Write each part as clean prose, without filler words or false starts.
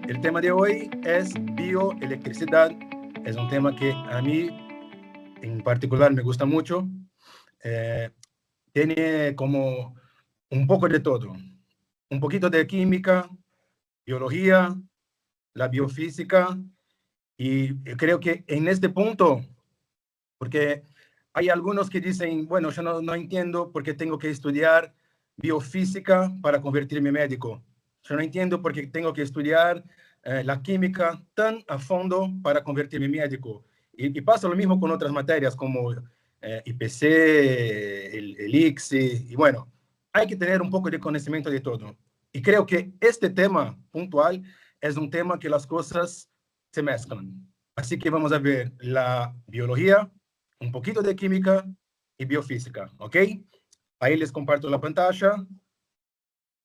El tema de hoy es bioelectricidad. Es un tema que a mí en particular me gusta mucho. Eh, Tiene como un poco de todo. Un poquito de química, biología, la biofísica. Y creo que en este punto, porque hay algunos que dicen, bueno, yo no entiendo por qué tengo que estudiar biofísica para convertirme en médico. Yo no entiendo por qué tengo que estudiar la química tan a fondo para convertirme en médico. Y pasa lo mismo con otras materias como IPC, el ICSI, y bueno, hay que tener un poco de conocimiento de todo. Y creo que este tema puntual es un tema que las cosas se mezclan. Así que vamos a ver la biología, un poquito de química y biofísica, ¿ok? Ahí les comparto la pantalla.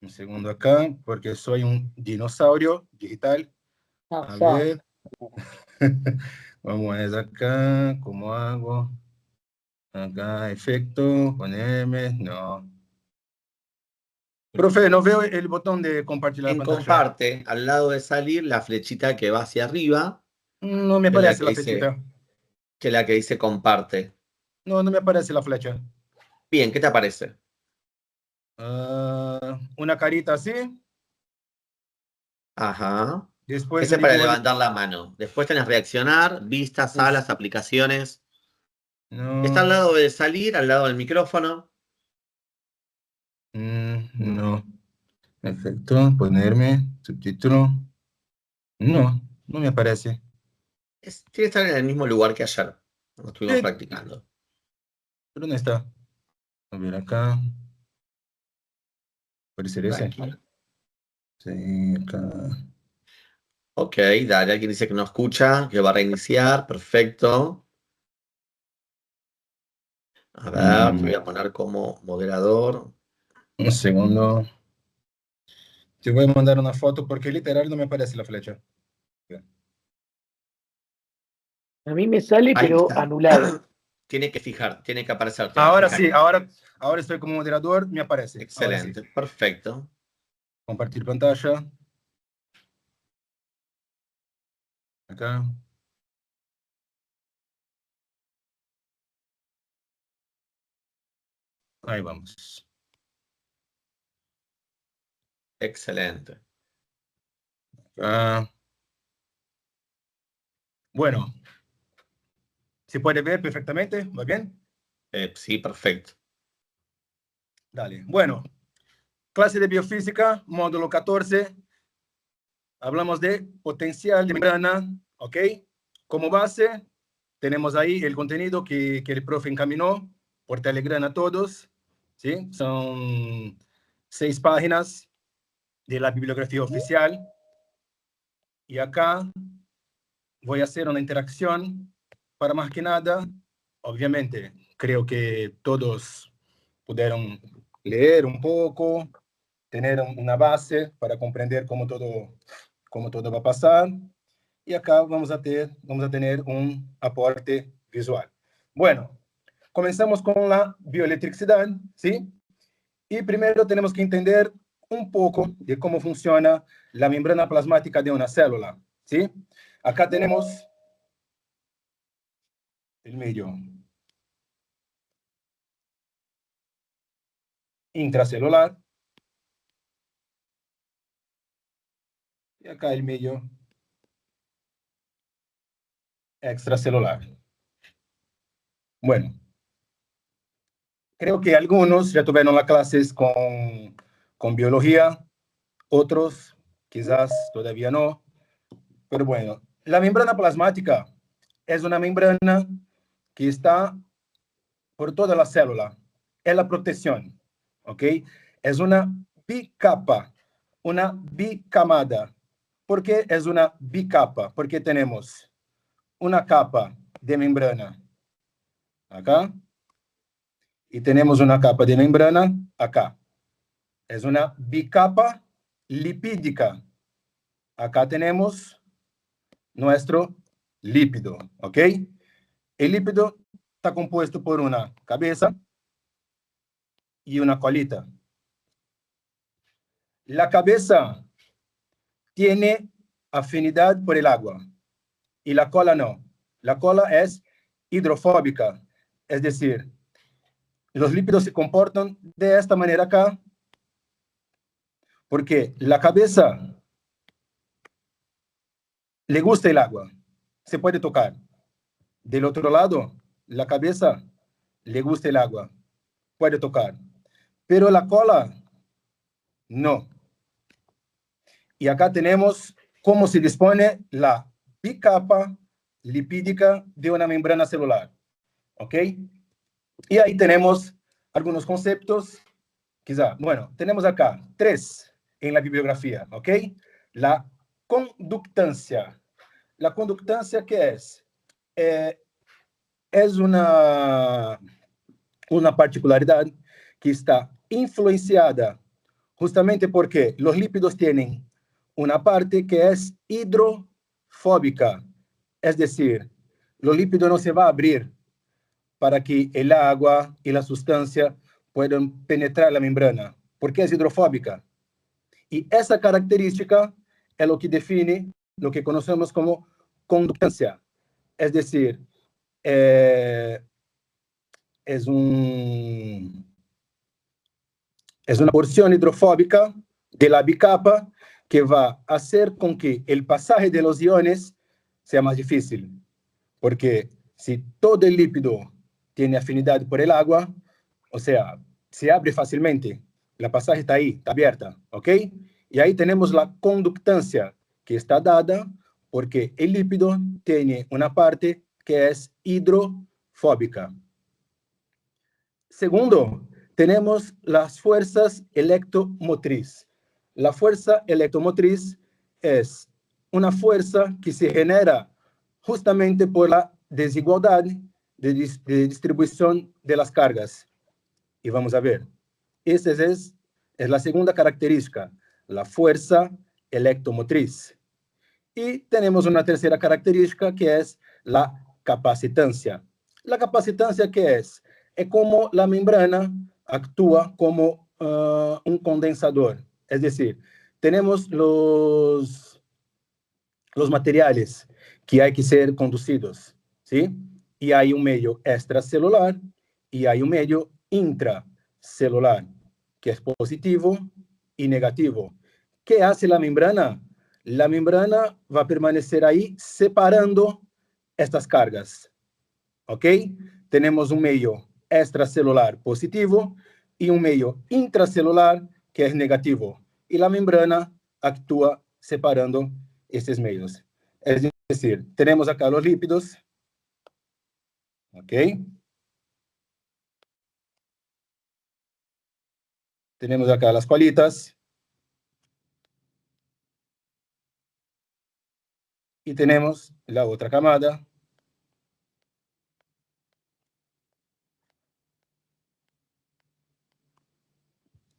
Un segundo acá, porque soy un dinosaurio digital. A ver. Vamos a ver acá, ¿cómo hago? Acá, efecto, ponerme, no. Profe, no veo el botón de compartir la En pantalla. comparte, al lado de salir, la flechita que va hacia arriba, No me que es la aparece que la flechita. dice comparte. No, no me aparece la flecha. Bien, ¿qué te aparece? Una carita así. Ajá. Después Ese el es para icono. levantar la mano. Después tenés reaccionar, vistas, Uf, salas, aplicaciones. Está no. al lado de salir, al lado del micrófono. No. Efecto, ponerme, subtítulo. No, no me aparece. Tiene que estar en el mismo lugar que ayer, cuando estuvimos Sí, practicando. pero ¿dónde está? A ver acá. ¿Puede ser ese? Tranquilo. Sí, acá. Ok, dale, alguien dice que no escucha, que va a reiniciar. Perfecto. A ver, te voy a poner como moderador. Un segundo. Te voy a mandar una foto porque literal no me aparece la flecha. A mí me sale, Ahí pero está. anulado. Tiene que aparecerte ahora, Ahora fíjate. sí, ahora estoy como moderador, me aparece. Ahora sí. Excelente, perfecto. Compartir pantalla. Acá. Ahí vamos. Excelente. Ah, bueno, ¿se puede ver perfectamente? ¿Va bien? Sí, perfecto. Dale. Bueno, clase de biofísica, módulo 14. Hablamos de potencial de membrana, ¿ok? Como base, tenemos ahí el contenido que el profe encaminó por Telegram a todos, ¿sí? Son 6 páginas de la bibliografía oficial. Y acá voy a hacer una interacción para más que nada. Obviamente, creo que todos pudieron leer un poco, tener una base para comprender cómo todo va a pasar. Y acá vamos a tener un aporte visual. Bueno, comenzamos con la bioelectricidad, ¿sí? Y primero tenemos que entender un poco de cómo funciona la membrana plasmática de una célula, ¿sí? Acá tenemos el medio intracelular y acá el medio extracelular. Bueno, creo que algunos ya tuvieron las clases con biología, otros quizás todavía no, pero bueno, la membrana plasmática es una membrana que está por toda la célula, es la protección, ¿ok? Es una bicapa, una bicamada. ¿Por qué es una bicapa? Porque tenemos una capa de membrana acá y tenemos una capa de membrana acá. Es una bicapa lipídica. Acá tenemos nuestro lípido, ¿ok? El lípido está compuesto por una cabeza y una colita. La cabeza tiene afinidad por el agua y la cola no. La cola es hidrofóbica, es decir, los lípidos se comportan de esta manera acá, porque la cabeza le gusta el agua, se puede tocar. Del otro lado, la cabeza le gusta el agua, puede tocar. Pero la cola, no. Y acá tenemos cómo se dispone la bicapa lipídica de una membrana celular. ¿Ok? Y ahí tenemos algunos conceptos, quizá. Bueno, tenemos acá 3 en la bibliografía. ¿Ok? La conductancia. La conductancia, ¿qué es? Es una particularidad que está influenciada justamente porque los lípidos tienen una parte que es hidrofóbica, es decir, los lípidos no se va a abrir para que el agua y la sustancia puedan penetrar la membrana, porque es hidrofóbica. Y esa característica es lo que define lo que conocemos como conductancia, es decir, es una porción hidrofóbica de la bicapa que va a hacer con que el pasaje de los iones sea más difícil. Porque si todo el lípido tiene afinidad por el agua, o sea, se abre fácilmente, la pasaje está ahí, está abierta, ¿ok? Y ahí tenemos la conductancia que está dada porque el lípido tiene una parte que es hidrofóbica. Segundo, tenemos las fuerzas electromotriz. La fuerza electromotriz es una fuerza que se genera justamente por la desigualdad de distribución de las cargas. Y vamos a ver, esa es la segunda característica, la fuerza electromotriz. Y tenemos una tercera característica que es la capacitancia. La capacitancia, ¿qué es? Es como la membrana actúa como un condensador. Es decir, tenemos los materiales que hay que ser conducidos, ¿sí? Y hay un medio extracelular y hay un medio intracelular, que es positivo y negativo. ¿Qué hace la membrana? La membrana va a permanecer ahí separando estas cargas, ¿ok? Tenemos un medio extracelular positivo y un medio intracelular que es negativo. Y la membrana actúa separando estos medios. Es decir, tenemos acá los lípidos, ¿ok? Tenemos acá las colitas. Y tenemos la otra camada.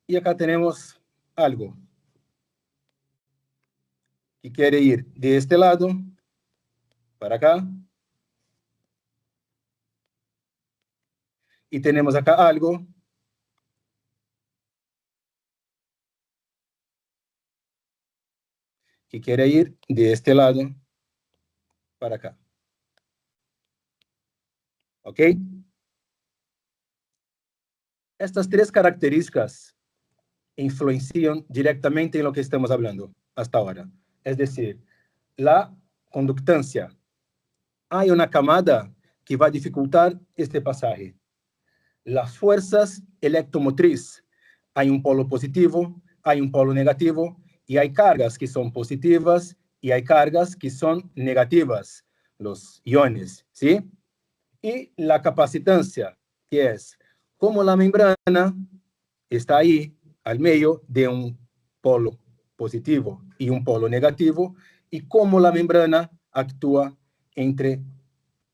Y acá tenemos algo que quiere ir de este lado para acá. Y tenemos acá algo que quiere ir de este lado para acá. ¿Ok? Estas 3 características influencian directamente en lo que estamos hablando hasta ahora. Es decir, la conductancia. Hay una camada que va a dificultar este pasaje. Las fuerzas electromotriz. Hay un polo positivo, hay un polo negativo, y hay cargas que son positivas y hay cargas que son negativas, los iones, ¿sí? Y la capacitancia, que es como la membrana está ahí al medio de un polo positivo y un polo negativo, y cómo la membrana actúa entre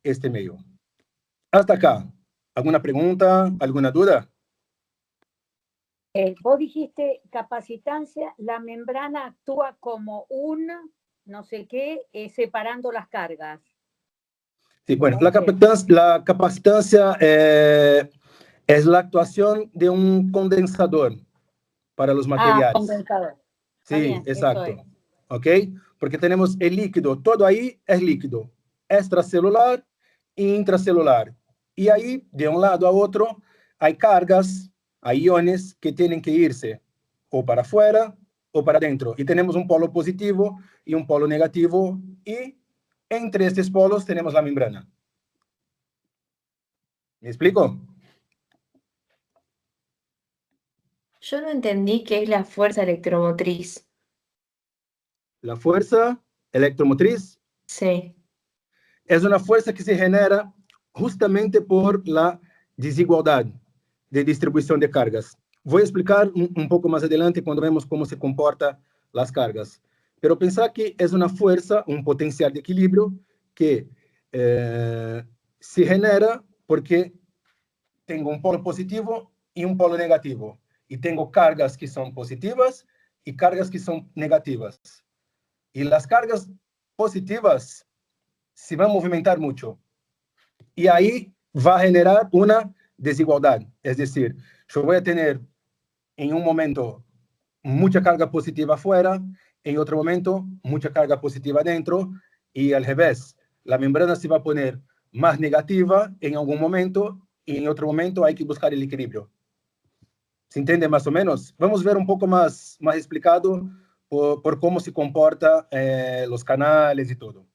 este medio. Hasta acá. ¿Alguna pregunta? ¿Alguna duda? Vos dijiste capacitancia, la membrana actúa como un no sé qué, separando las cargas. Sí, bueno, la capacitancia es la actuación de un condensador para los materiales. Condensador. Sí, bien, exacto. eso es. ¿Ok? porque tenemos el líquido, todo ahí es líquido, extracelular e intracelular. Y ahí, de un lado a otro, hay cargas, hay iones que tienen que irse o para afuera o para adentro. Y tenemos un polo positivo y un polo negativo, y entre estos polos tenemos la membrana. ¿Me explico? Yo no entendí qué es la fuerza electromotriz. La fuerza electromotriz Sí. es una fuerza que se genera justamente por la desigualdad de distribución de cargas. Voy a explicar un poco más adelante cuando vemos cómo se comportan las cargas. Pero pensar que es una fuerza, un potencial de equilibrio que se genera porque tengo un polo positivo y un polo negativo. Y tengo cargas que son positivas y cargas que son negativas. Y las cargas positivas se van a movimentar mucho. Y ahí va a generar una desigualdad. Es decir, yo voy a tener en un momento mucha carga positiva afuera, en otro momento mucha carga positiva adentro, y al revés. La membrana se va a poner más negativa en algún momento, y en otro momento hay que buscar el equilibrio. ¿Se entiende más o menos? Vamos a ver un poco más explicado por cómo se comportan los canales y todo.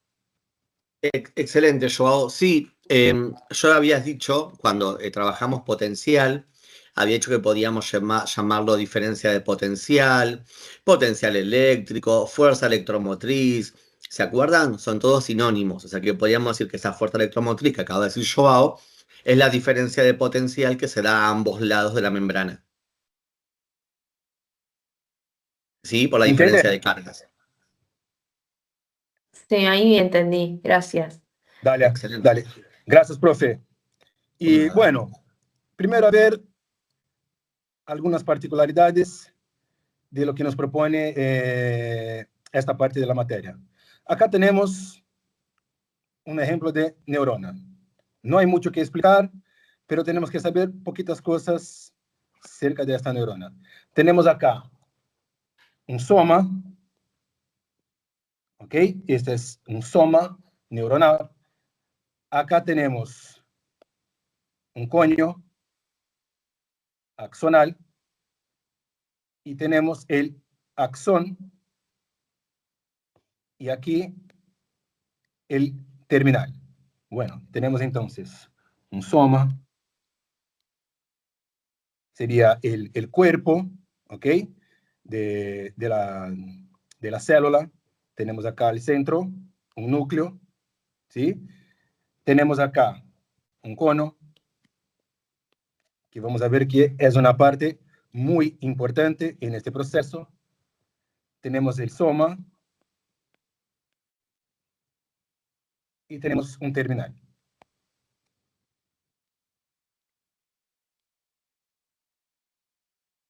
Excelente, Joao. Sí, yo habías dicho, cuando trabajamos potencial, había dicho que podíamos llamarlo diferencia de potencial, potencial eléctrico, fuerza electromotriz. ¿Se acuerdan? Son todos sinónimos. O sea que podríamos decir que esa fuerza electromotriz que acaba de decir Joao es la diferencia de potencial que se da a ambos lados de la membrana. ¿Sí? Por la ¿Entiende? diferencia de cargas. Sí, ahí entendí. Gracias. Dale, Excelente. dale. Gracias, profe. Y Nada. bueno, primero a ver algunas particularidades de lo que nos propone esta parte de la materia. Acá tenemos un ejemplo de neurona. No hay mucho que explicar, pero tenemos que saber poquitas cosas cerca de esta neurona. Tenemos acá un soma, ¿ok? Este es un soma neuronal. Acá tenemos un coño axonal y tenemos el axón, y aquí el terminal. Bueno, tenemos entonces un soma, sería el cuerpo, ¿ok? De la célula. Tenemos acá el centro, un núcleo, ¿sí? Tenemos acá un cono, que vamos a ver que es una parte muy importante en este proceso. Tenemos el soma y tenemos un terminal.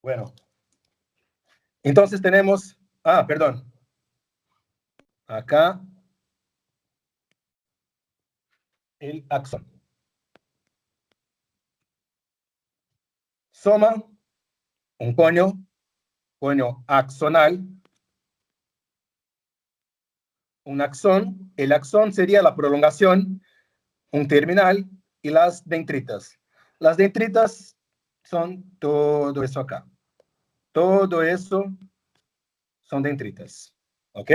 Bueno, entonces tenemos, perdón, acá el axón. Soma, un coño axonal, un axón. El axón sería la prolongación, un terminal, y las dendritas. Las dendritas son todo eso acá. Todo eso son dendritas. ¿Ok?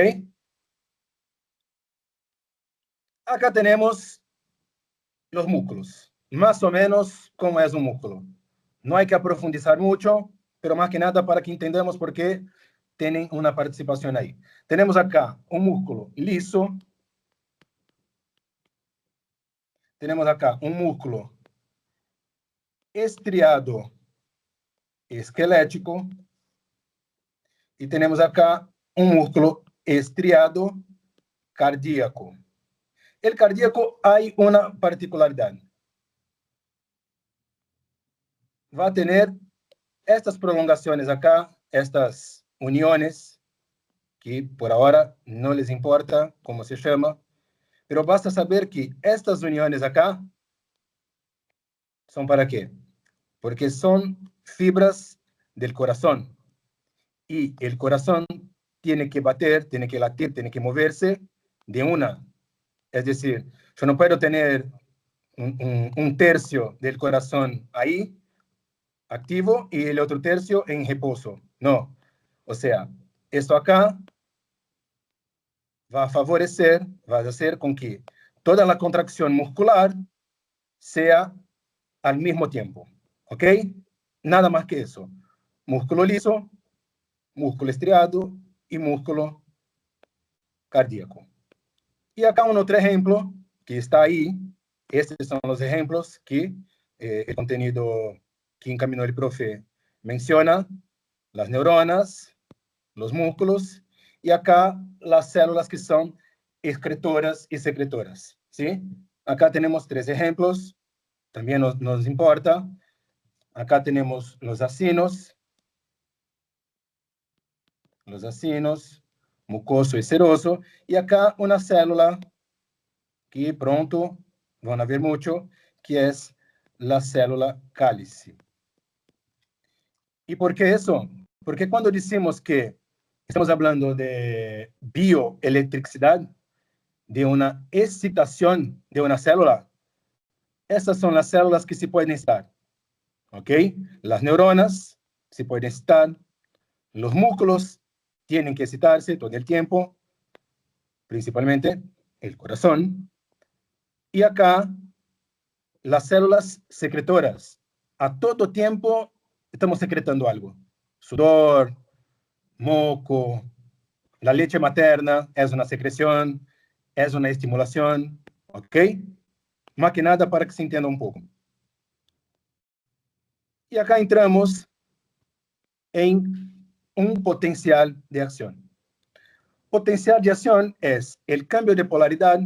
Acá tenemos los músculos. Más o menos cómo es un músculo. No hay que profundizar mucho, pero más que nada para que entendamos por qué tienen una participación ahí. Tenemos acá un músculo liso. Tenemos acá un músculo estriado esquelético. Y tenemos acá un músculo estriado cardíaco. El cardíaco hay una particularidad. Va a tener estas prolongaciones acá, estas uniones, que por ahora no les importa cómo se llama, pero basta saber que estas uniones acá son para qué? Porque son fibras del corazón. Y el corazón tiene que bater, tiene que latir, tiene que moverse de una. Es decir, yo no puedo tener un tercio del corazón ahí, activo, y el otro tercio en reposo. No. O sea, esto acá va a favorecer, va a hacer con que toda la contracción muscular sea al mismo tiempo. ¿Ok? Nada más que eso. Músculo liso, músculo estriado y músculo cardíaco. Y acá un otro ejemplo que está ahí. Estos son los ejemplos que el contenido que encaminó el profe menciona. Las neuronas, los músculos, y acá las células que son excretoras y secretoras. ¿Sí? Acá tenemos 3 ejemplos. También nos importa. Acá tenemos los acinos, mucoso y seroso, y acá una célula que pronto van a ver mucho, que es la célula cálice. ¿Y por qué eso? Porque cuando decimos que estamos hablando de bioelectricidad, de una excitación de una célula, esas son las células que se pueden estar. ¿Ok? Las neuronas se pueden estar, los músculos tienen que excitarse todo el tiempo, principalmente el corazón. Y acá, las células secretoras. A todo tiempo estamos secretando algo. Sudor, moco, la leche materna es una secreción, es una estimulación, ¿ok? Más que nada para que se entienda un poco. Y acá entramos en un potencial de acción. Potencial de acción es el cambio de polaridad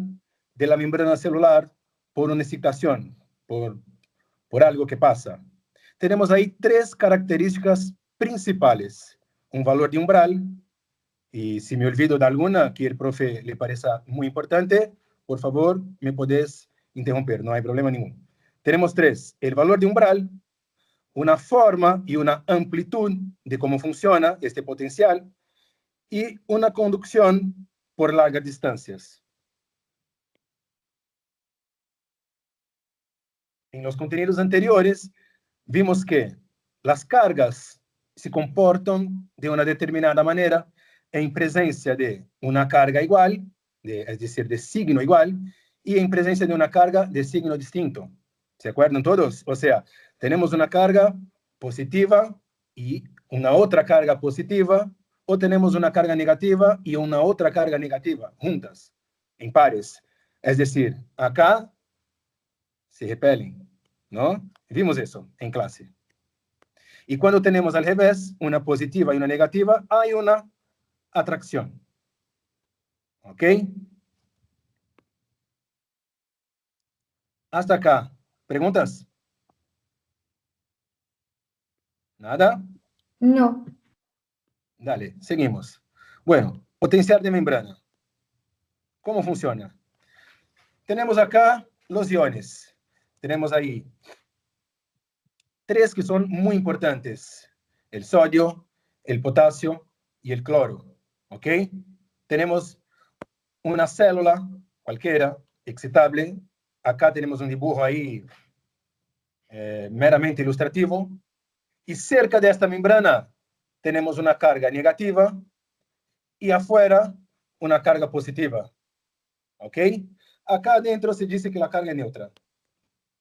de la membrana celular por una excitación, por algo que pasa. Tenemos ahí 3 características principales. Un valor de umbral, y si me olvido de alguna que el profe le parezca muy importante, por favor, me podés interrumpir, no hay problema ninguno. Tenemos 3. El valor de umbral, una forma y una amplitud de cómo funciona este potencial, y una conducción por largas distancias. En los contenidos anteriores, vimos que las cargas se comportan de una determinada manera en presencia de una carga igual, es decir, de signo igual, y en presencia de una carga de signo distinto. ¿Se acuerdan todos? O sea, tenemos una carga positiva y una otra carga positiva, o tenemos una carga negativa y una otra carga negativa, juntas, en pares. Es decir, acá se repelen, ¿no? Vimos eso en clase. Y cuando tenemos al revés, una positiva y una negativa, hay una atracción. ¿Ok? Hasta acá. ¿Preguntas? ¿Nada? No. Dale, seguimos. Bueno, potencial de membrana. ¿Cómo funciona? Tenemos acá los iones. Tenemos ahí 3 que son muy importantes. El sodio, el potasio y el cloro. ¿Ok? Tenemos una célula cualquiera, excitable. Acá tenemos un dibujo ahí meramente ilustrativo. Y cerca de esta membrana tenemos una carga negativa y afuera una carga positiva. ¿Ok? Acá adentro se dice que la carga es neutra,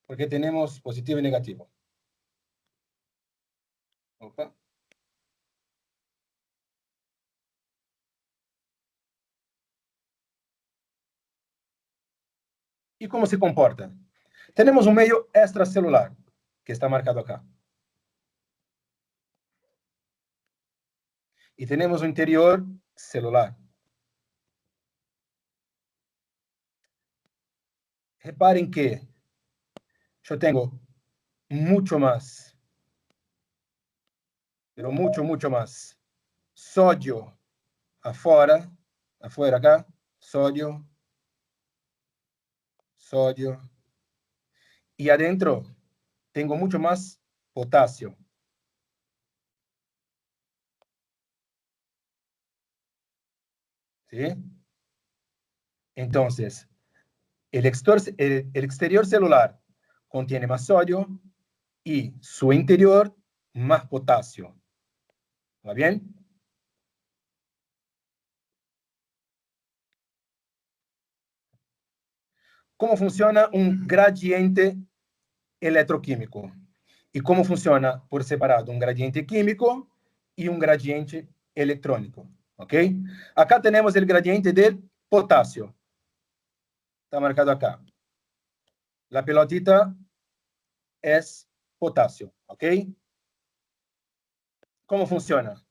porque tenemos positivo y negativo. Opa. ¿Y cómo se comporta? Tenemos un medio extracelular, que está marcado acá. Y tenemos un interior celular. Reparen que yo tengo mucho más, pero mucho más, sodio afuera acá, sodio, y adentro tengo mucho más potasio. ¿sí? Entonces, el exterior celular contiene más sodio y su interior más potasio. ¿Va bien? ¿Cómo funciona un gradiente electroquímico? ¿Y cómo funciona por separado un gradiente químico y un gradiente electrónico? ¿Ok? Acá tenemos el gradiente del potasio. Está marcado acá. La pelotita es potasio. ¿Ok? ¿Cómo funciona?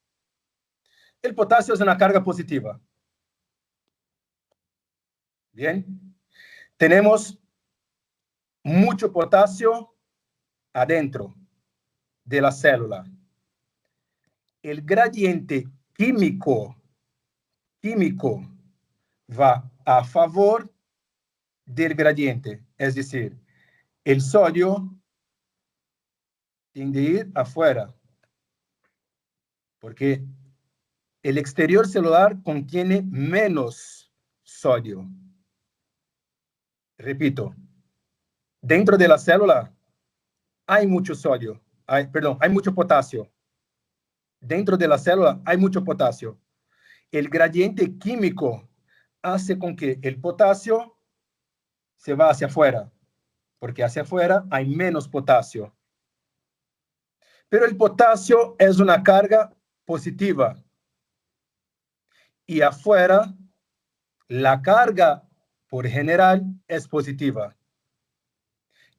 El potasio es una carga positiva. Bien. Tenemos mucho potasio adentro de la célula. El gradiente químico va a favor del gradiente, es decir, el sodio tiende a ir afuera, porque el exterior celular contiene menos sodio. Repito, dentro de la célula hay mucho sodio, hay mucho potasio. Dentro de la célula hay mucho potasio. El gradiente químico hace con que el potasio se va hacia afuera, porque hacia afuera hay menos potasio. Pero el potasio es una carga positiva. Y afuera, la carga por general es positiva.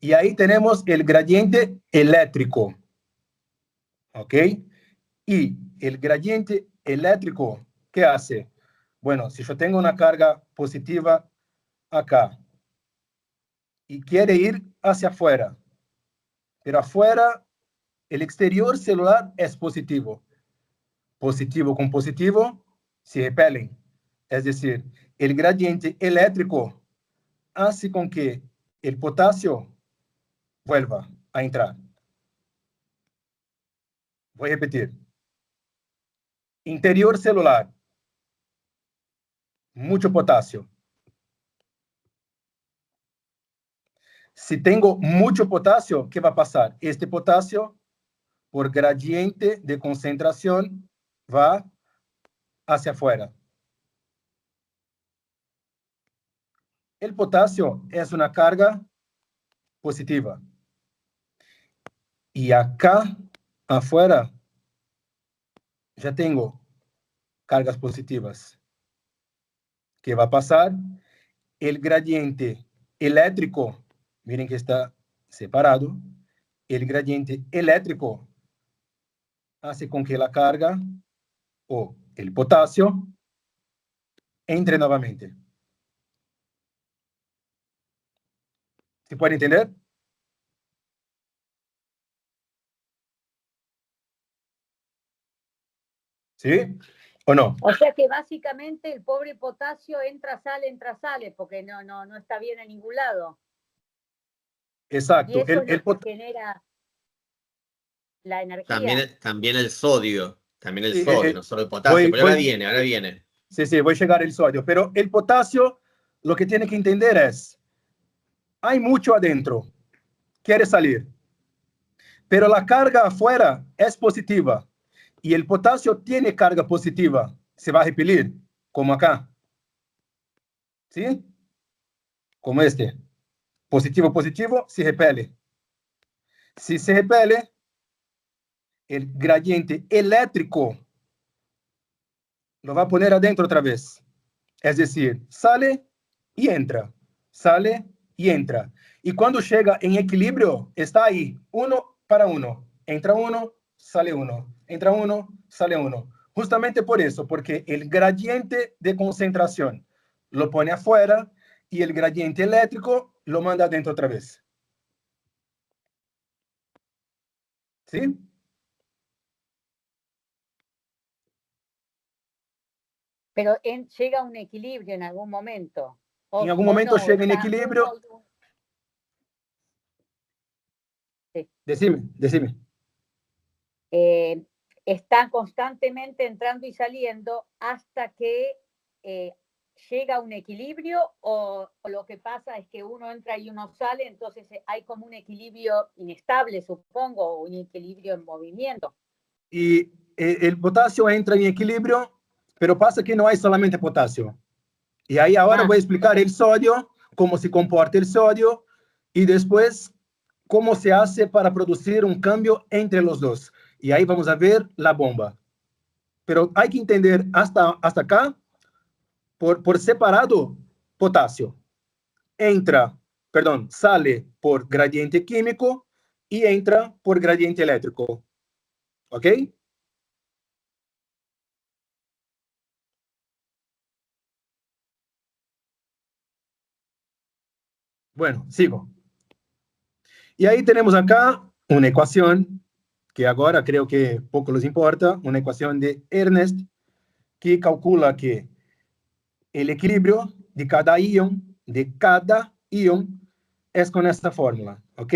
Y ahí tenemos el gradiente eléctrico. ¿Ok? Y el gradiente eléctrico, ¿qué hace? Bueno, si yo tengo una carga positiva acá y quiere ir hacia afuera, pero afuera el exterior celular es positivo. Positivo con positivo se repelen. Es decir, el gradiente eléctrico hace con que el potasio vuelva a entrar. Voy a repetir. Interior celular, mucho potasio. Si tengo mucho potasio, ¿qué va a pasar? Este potasio, por gradiente de concentración, va hacia afuera. El potasio es una carga positiva. Y acá afuera ya tengo cargas positivas. ¿Qué va a pasar? El gradiente eléctrico, miren que está separado, el gradiente eléctrico hace con que la carga o el potasio entre nuevamente. ¿Se puede entender? ¿Sí o no? O sea que básicamente el pobre potasio entra, sale, porque no está bien en ningún lado. Exacto. Y eso es lo que genera la energía. También el sodio, Sí, no solo el potasio, pero ahora viene. Sí, voy a llegar al sodio. Pero el potasio, lo que tiene que entender es, hay mucho adentro, quiere salir, pero la carga afuera es positiva y el potasio tiene carga positiva, se va a repelir, como acá. ¿Sí? Como este. Positivo, positivo, se repele. Si se repele, el gradiente eléctrico lo va a poner adentro otra vez. Es decir, sale y entra, sale y entra. Y cuando llega en equilibrio, está ahí, 1 para 1. Entra uno, sale uno. Entra uno, sale uno. Justamente por eso, porque el gradiente de concentración lo pone afuera y el gradiente eléctrico lo manda adentro otra vez. ¿Sí? Pero llega a un equilibrio en algún momento. En algún momento no, llega en equilibrio. Sí. Decime. Está constantemente entrando y saliendo hasta que llega a un equilibrio o lo que pasa es que uno entra y uno sale, entonces hay como un equilibrio inestable, supongo, o un equilibrio en movimiento. Y el potasio entra en equilibrio, pero pasa que no hay solamente potasio. Y ahí ahora voy a explicar el sodio, cómo se comporta el sodio, y después cómo se hace para producir un cambio entre los dos. Y ahí vamos a ver la bomba. Pero hay que entender hasta acá, por separado, potasio. Sale por gradiente químico y entra por gradiente eléctrico. ¿Ok? Bueno, sigo. Y ahí tenemos acá una ecuación que ahora creo que poco les importa, una ecuación de Ernest que calcula que el equilibrio de cada ion es con esta fórmula, ¿ok?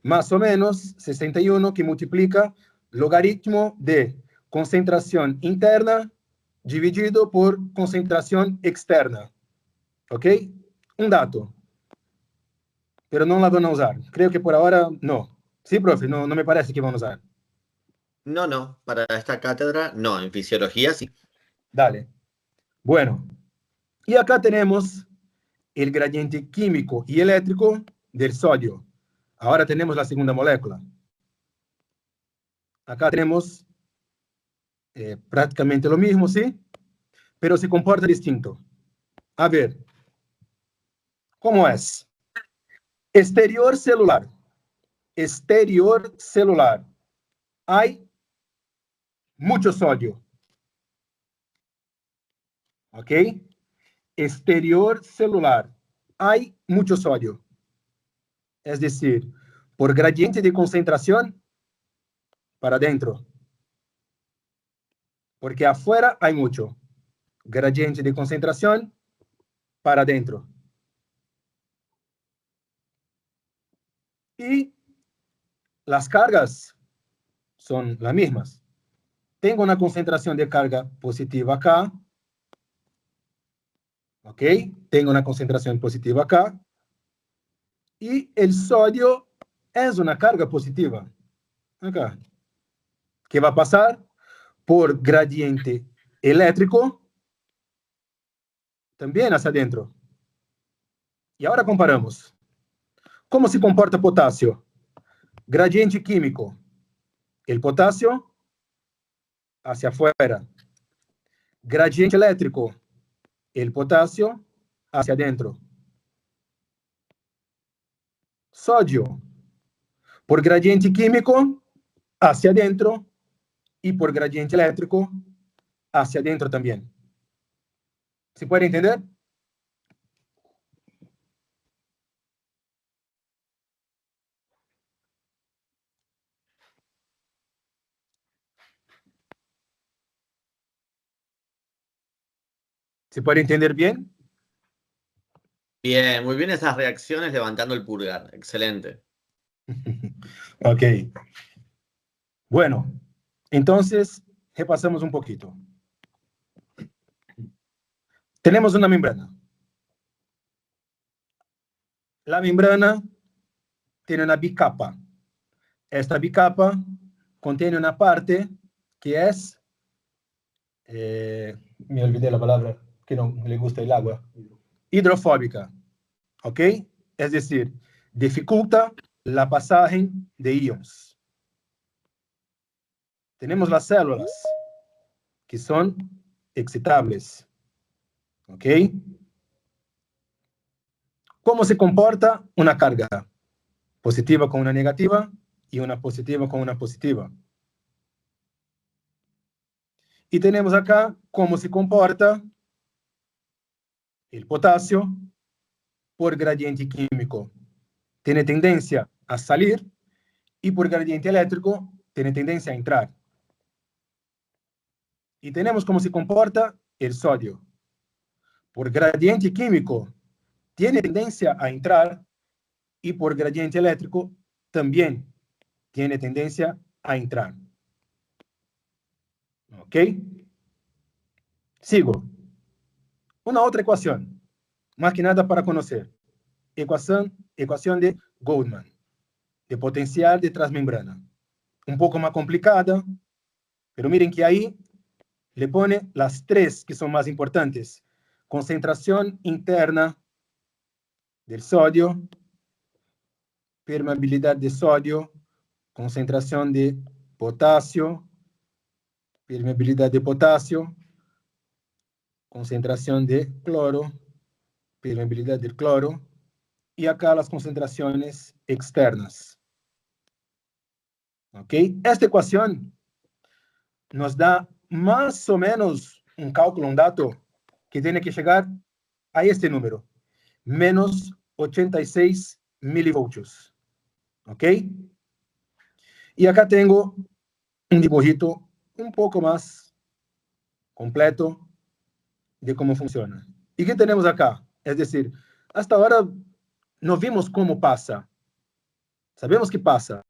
Más o menos 61 que multiplica logaritmo de concentración interna dividido por concentración externa, ¿ok? Un dato, pero no la van a usar. Creo que por ahora no. Sí, profe, no me parece que van a usar. No, para esta cátedra no, en fisiología sí. Dale. Bueno, y acá tenemos el gradiente químico y eléctrico del sodio. Ahora tenemos la segunda molécula. Acá tenemos prácticamente lo mismo, ¿sí? Pero se comporta distinto. A ver, ¿cómo es? Exterior celular. Exterior celular. Hay mucho sodio. ¿Ok? Exterior celular. Hay mucho sodio. Es decir, por gradiente de concentración, para adentro. Porque afuera hay mucho. Gradiente de concentración, para adentro. Y las cargas son las mismas. Tengo una concentración de carga positiva acá. ¿Ok? Tengo una concentración positiva acá. Y el sodio es una carga positiva. Acá. ¿Qué va a pasar? Por gradiente eléctrico, también hacia adentro. Y ahora comparamos. ¿Cómo se comporta potasio? Gradiente químico. El potasio hacia afuera. Gradiente eléctrico. El potasio hacia adentro. Sodio. Por gradiente químico hacia adentro y por gradiente eléctrico hacia adentro también. ¿Se puede entender? ¿Se puede entender bien? Bien, muy bien esas reacciones levantando el pulgar. Excelente. Ok. Bueno, entonces repasamos un poquito. Tenemos una membrana. La membrana tiene una bicapa. Esta bicapa contiene una parte que es, me olvidé la palabra, que no le gusta el agua, hidrofóbica. ¿Ok? Es decir, dificulta la pasaje de iones. Tenemos las células, que son excitables. ¿Ok? ¿Cómo se comporta una carga? Positiva con una negativa y una positiva con una positiva. Y tenemos acá cómo se comporta el potasio por gradiente químico. Tiene tendencia a salir y por gradiente eléctrico tiene tendencia a entrar. Y tenemos cómo se comporta el sodio. Por gradiente químico tiene tendencia a entrar y por gradiente eléctrico también tiene tendencia a entrar. ¿Ok? Sigo. una otra ecuación, más que nada para conocer. Ecuación de Goldman, de potencial de transmembrana. Un poco más complicada, pero miren que ahí le pone las tres que son más importantes. Concentración interna del sodio, permeabilidad de sodio, concentración de potasio, permeabilidad de potasio, concentración de cloro, permeabilidad del cloro, y acá las concentraciones externas. ¿Ok? Esta ecuación nos da más o menos un cálculo, un dato, que tiene que llegar a este número, menos 86 milivoltios. ¿Ok? Y acá tengo un dibujito un poco más completo de cómo funciona. ¿Y qué tenemos acá? Es decir, hasta ahora no vimos cómo pasa. Sabemos que pasa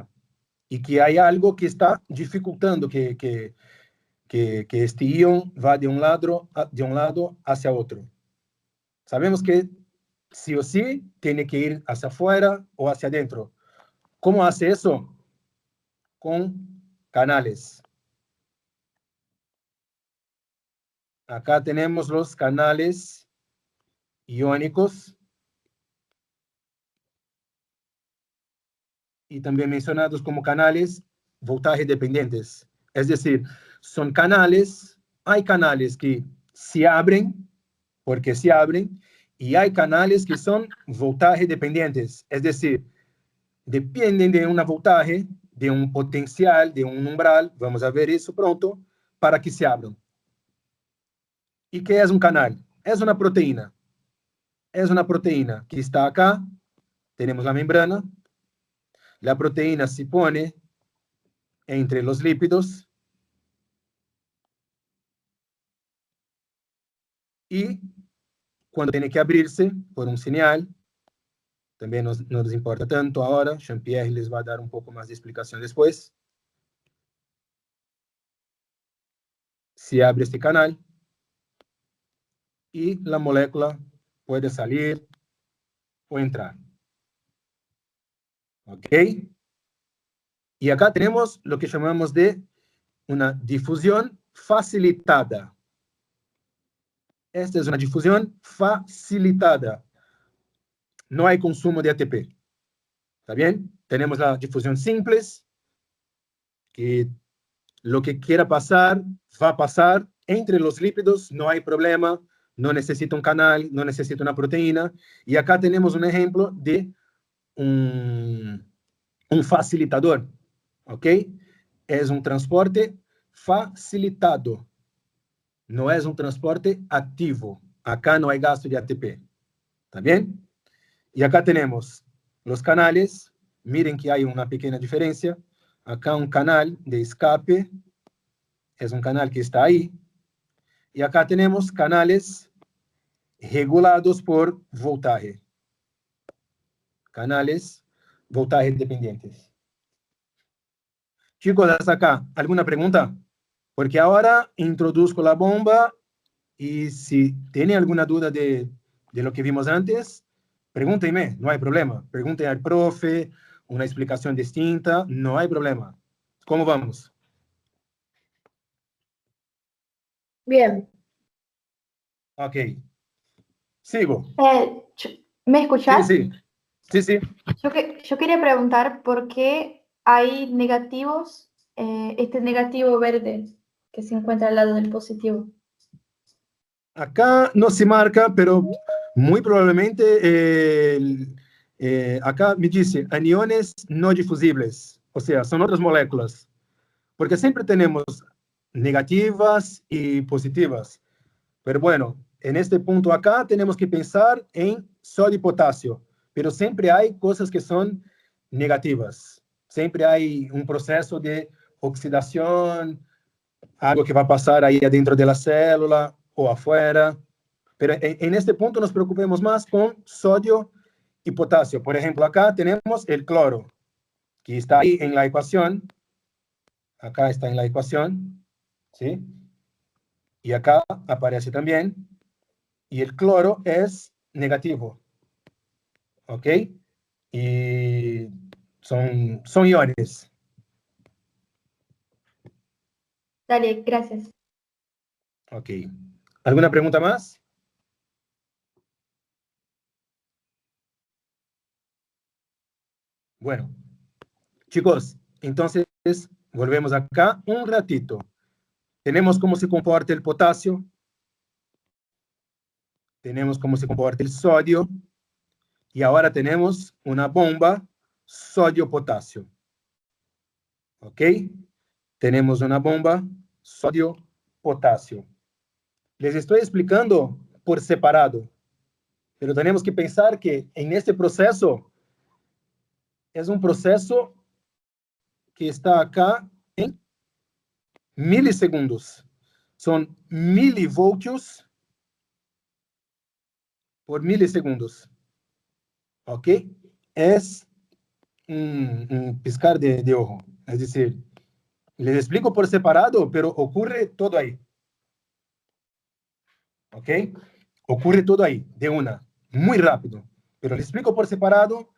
y que hay algo que está dificultando que este ion va de un lado hacia otro. Sabemos que sí o sí tiene que ir hacia afuera o hacia adentro. ¿Cómo hace eso? Con canales. Acá tenemos los canales iónicos y también mencionados como canales voltaje dependientes. Es decir, son canales, hay canales que se abren porque se abren y hay canales que son voltaje dependientes. Es decir, dependen de una voltaje, de un potencial, de un umbral, vamos a ver eso pronto, para que se abran. ¿Y qué es un canal? Es una proteína. Es una proteína que está acá, tenemos la membrana, la proteína se pone entre los lípidos y cuando tiene que abrirse por un señal, también no nos importa tanto ahora, Jean-Pierre les va a dar un poco más de explicación después. Se abre este canal y la molécula puede salir o entrar. ¿Ok? Y acá tenemos lo que llamamos de una difusión facilitada. Esta es una difusión facilitada. No hay consumo de ATP. ¿Está bien? Tenemos la difusión simple, que lo que quiera pasar, va a pasar entre los lípidos, no hay problema, no necesita un canal, no necesita una proteína. Y acá tenemos un ejemplo de un facilitador, ¿ok? Es un transporte facilitado, no es un transporte activo. Acá no hay gasto de ATP, ¿está bien? Y acá tenemos los canales, miren que hay una pequeña diferencia. Acá un canal de escape, es un canal que está ahí. Y acá tenemos canales regulados por voltaje. Canales voltaje dependientes. Chicos, hasta acá, ¿alguna pregunta? Porque ahora introduzco la bomba y si tiene alguna duda de lo que vimos antes, pregúntenme, no hay problema. Pregunten al profe, una explicación distinta, no hay problema. ¿Cómo vamos? Bien. Ok. Sigo. ¿Me Sí, escuchás? sí. Sí, sí. Yo quería preguntar por qué hay negativos, este negativo verde que se encuentra al lado del positivo. Acá no se marca, pero muy probablemente acá me dice aniones no difusibles, o sea, son otras moléculas, porque siempre tenemos negativas y positivas. Pero bueno, en este punto acá tenemos que pensar en sodio y potasio, pero siempre hay cosas que son negativas. Siempre hay un proceso de oxidación, algo que va a pasar ahí adentro de la célula o afuera. Pero en este punto nos preocupemos más con sodio y potasio. Por ejemplo, acá tenemos el cloro, que está ahí en la ecuación. Acá está en la ecuación, ¿sí? Y acá aparece también. y el cloro es negativo. ¿Ok? Y son iones. Dale, gracias. Ok. ¿Alguna pregunta más? Bueno, chicos, entonces volvemos acá un ratito. Tenemos cómo se comporta el potasio. Tenemos cómo se comporta el sodio. Y ahora tenemos una bomba sodio-potasio. ¿Ok? Tenemos una bomba sodio-potasio. Les estoy explicando por separado, pero tenemos que pensar que en este proceso es un proceso que está acá en milisegundos. Son milivoltios por milisegundos. ¿Ok? Es un piscar de ojo. Es decir, les explico por separado, pero ocurre todo ahí. ¿Ok? Ocurre todo ahí, de una, muy rápido. Pero les explico por separado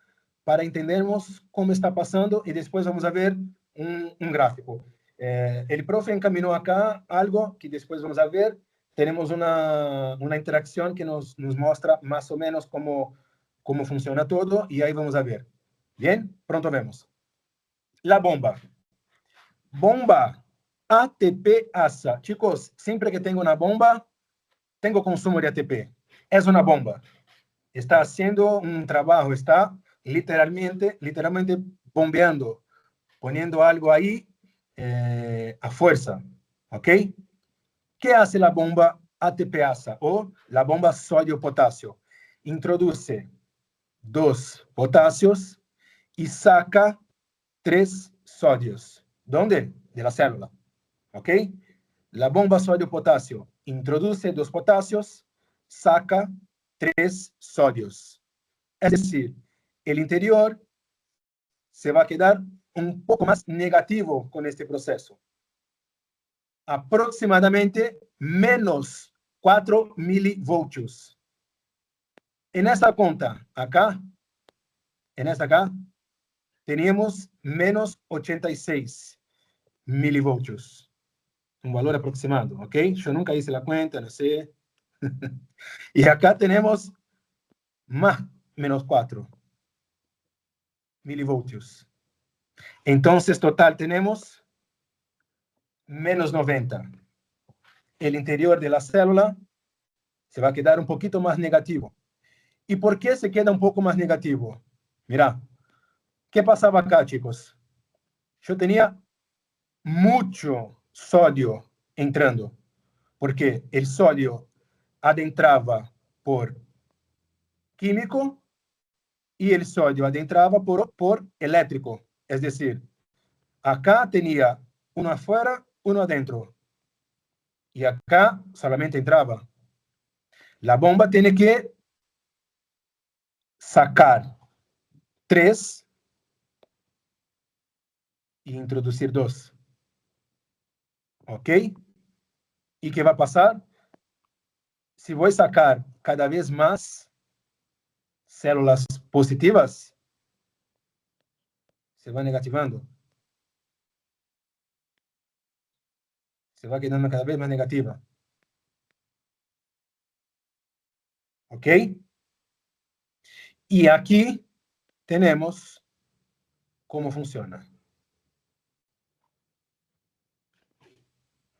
para entendernos cómo está pasando y después vamos a ver un gráfico. El profe encaminó acá algo que después vamos a ver. Tenemos una interacción que nos muestra más o menos cómo funciona todo y ahí vamos a ver. Bien, pronto vemos. La bomba. Bomba ATP-ASA. Chicos, siempre que tengo una bomba, tengo consumo de ATP. Es una bomba. Está haciendo un trabajo, está literalmente bombeando, poniendo algo ahí a fuerza. ¿Ok? ¿Qué hace la bomba ATP-ASA o la bomba sodio-potasio? Introduce 2 potasios y saca 3 sodios. ¿Dónde? De la célula. ¿Ok? La bomba sodio-potasio introduce 2 potasios, saca 3 sodios. Es decir, el interior se va a quedar un poco más negativo con este proceso. Aproximadamente menos 4 milivoltios. En esta cuenta, acá, tenemos menos 86 milivoltios. Un valor aproximado, ¿ok? Yo nunca hice la cuenta, no sé. Y acá tenemos más menos 4 milivoltios. Entonces, total, tenemos menos 90. El interior de la célula se va a quedar un poquito más negativo. ¿Y por qué se queda un poco más negativo? Mira, ¿qué pasaba acá, chicos? Yo tenía mucho sodio entrando, porque el sodio adentraba por químico y el sodio adentraba por eléctrico. Es decir, acá tenía uno afuera, uno adentro. Y acá solamente entraba. La bomba tiene que sacar 3 e introducir 2. ¿Ok? ¿Y qué va a pasar? Si voy a sacar cada vez más células positivas, se va negativando. Se va quedando cada vez más negativa. ¿Ok? Y aquí tenemos cómo funciona.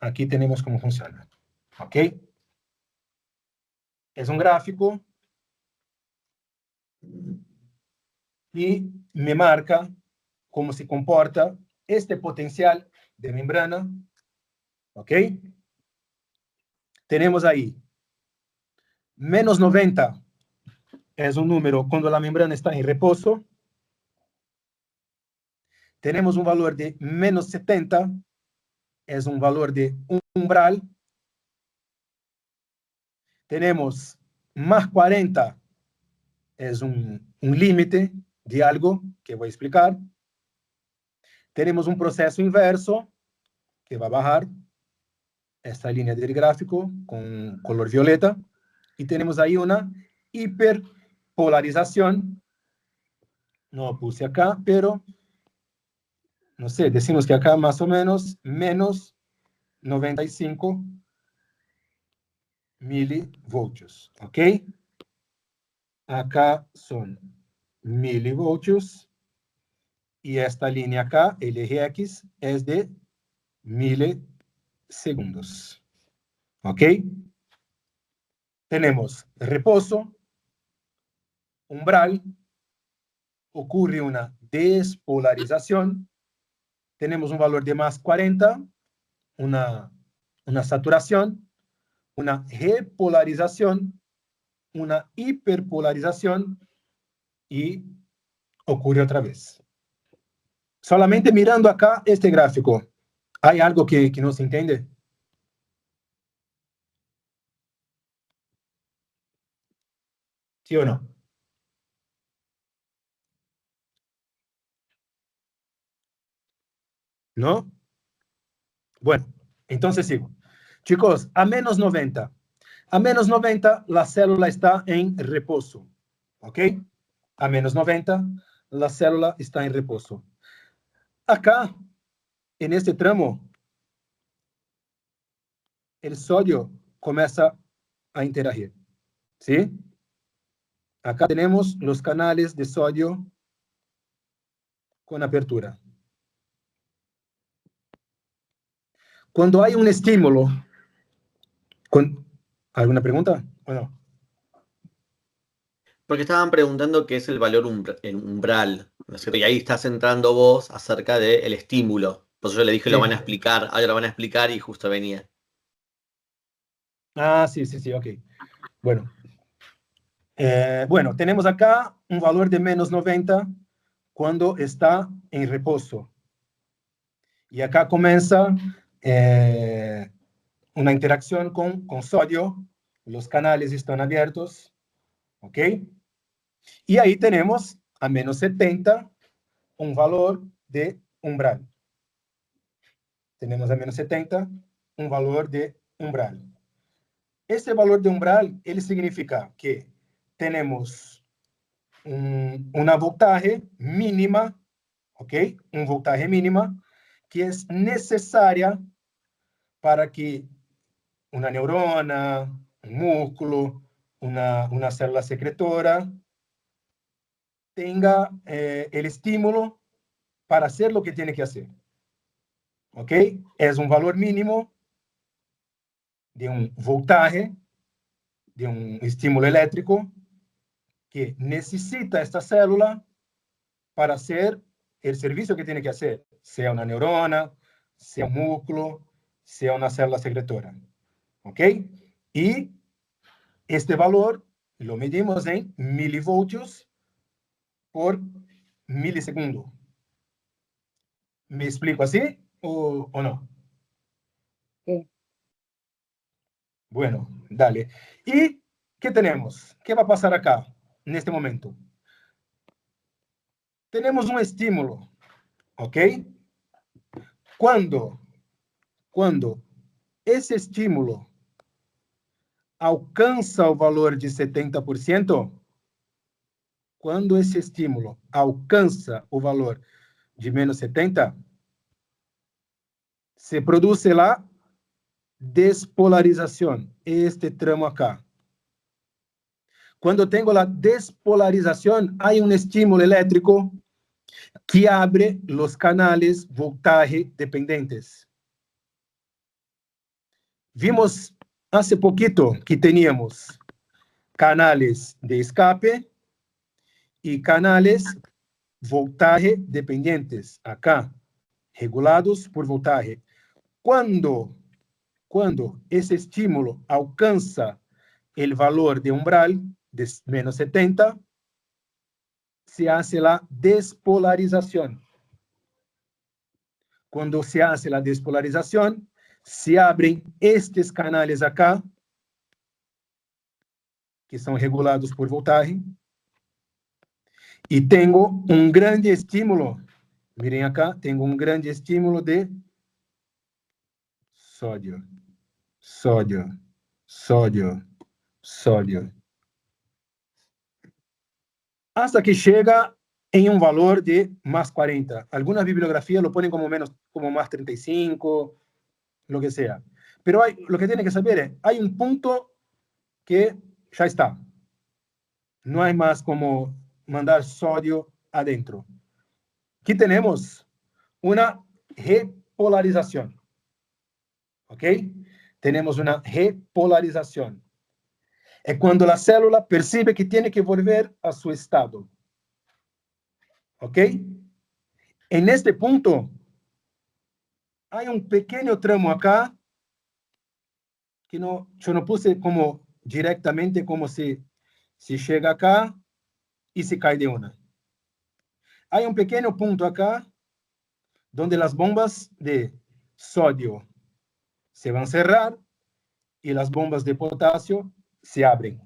Aquí tenemos cómo funciona. ¿Ok? Es un gráfico y me marca cómo se comporta este potencial de membrana. ¿Ok? Tenemos ahí menos 90 es un número cuando la membrana está en reposo. Tenemos un valor de menos 70, es un valor de umbral. Tenemos más 40, es un límite de algo que voy a explicar. Tenemos un proceso inverso que va a bajar esta línea del gráfico con color violeta. y tenemos ahí una hiperpolarización. No puse acá, pero no sé, decimos que acá más o menos menos 95 milivoltios, ¿ok? Acá son milivoltios y esta línea acá, el eje X, es de milisegundos, ¿ok? Tenemos reposo, umbral, ocurre una despolarización, tenemos un valor de más 40, una saturación, una repolarización, una hiperpolarización y ocurre otra vez. Solamente mirando acá este gráfico, ¿hay algo que no se entiende? ¿Sí o no? ¿No? Bueno, entonces sigo. Chicos, a menos 90. A menos 90, la célula está en reposo. ¿Ok? A menos 90, la célula está en reposo. Acá, en este tramo, el sodio comienza a interagir. ¿Sí? Acá tenemos los canales de sodio con apertura. Cuando hay un estímulo, ¿alguna pregunta o no? Porque estaban preguntando qué es el valor el umbral, ¿no es cierto? Y ahí estás entrando vos acerca del estímulo. Por eso yo le dije, Sí. lo van a explicar, ahora lo van a explicar y justo venía. Ah, sí, ok. Bueno. Bueno, tenemos acá un valor de menos 90 cuando está en reposo. Y acá comienza una interacción con sodio. Los canales están abiertos. ¿Ok? Y ahí tenemos a menos 70 un valor de umbral. Tenemos a menos 70 un valor de umbral. Ese valor de umbral, ele significa que tenemos una voltaje mínima, ¿ok? Un voltaje mínima que es necesaria para que una neurona, un músculo, una célula secretora tenga el estímulo para hacer lo que tiene que hacer. ¿Ok? Es un valor mínimo de un voltaje, de un estímulo eléctrico que necesita esta célula para hacer el servicio que tiene que hacer, sea una neurona, sea un músculo, sea una célula secretora. ¿Ok? Y este valor lo medimos en milivoltios por milisegundo. ¿Me explico así o no? Sí. Bueno, dale. ¿Y qué tenemos? ¿Qué va a pasar acá en este momento? Tenemos un estímulo, ¿ok? Cuando esse estímulo alcança o valor de 70%, quando esse estímulo alcança o valor de menos 70, se produz lá despolarização, este tramo acá. Quando tenho a despolarização, há um estímulo elétrico que abre os canales voltaje dependentes. Vimos hace poquito que teníamos canales de escape y canales voltaje dependientes, acá, regulados por voltaje. Cuando ese estímulo alcanza el valor de umbral de menos 70, se hace la despolarización. Cuando se hace la despolarización, se abren estes canales acá, que são regulados por voltaje, e tenho um grande estímulo. Miren acá, tenho um grande estímulo de sódio, sódio, sódio, sodio. Hasta que llega en un valor de más 40. Algunas bibliografías lo ponen como más 35, lo que sea. Pero lo que tiene que saber es, hay un punto que ya está. No hay más como mandar sodio adentro. Aquí tenemos una repolarización. ¿Ok? Tenemos una repolarización. Es cuando la célula percibe que tiene que volver a su estado. ¿Ok? En este punto, hay un pequeño tramo acá que yo no puse como directamente como si llega acá y se cae de una. Hay un pequeño punto acá donde las bombas de sodio se van a cerrar y las bombas de potasio se abren.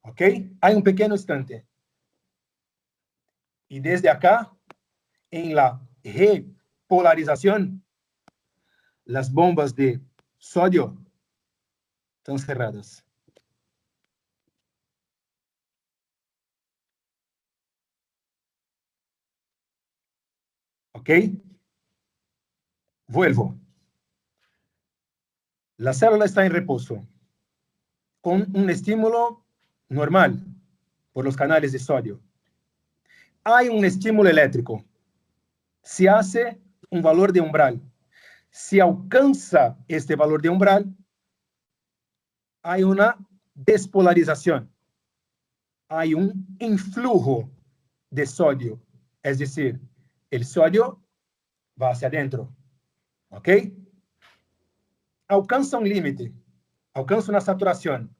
¿Ok? Hay un pequeño instante. Y desde acá, en la repolarización, las bombas de sodio están cerradas. ¿Ok? Vuelvo. La célula está en reposo con un estímulo normal por los canales de sodio. Hay un estímulo eléctrico. Se hace un valor de umbral. Si alcanza este valor de umbral, hay una despolarización. Hay un influjo de sodio. Es decir, el sodio va hacia adentro. ¿Ok? Alcanza un límite. Alcanza una saturación.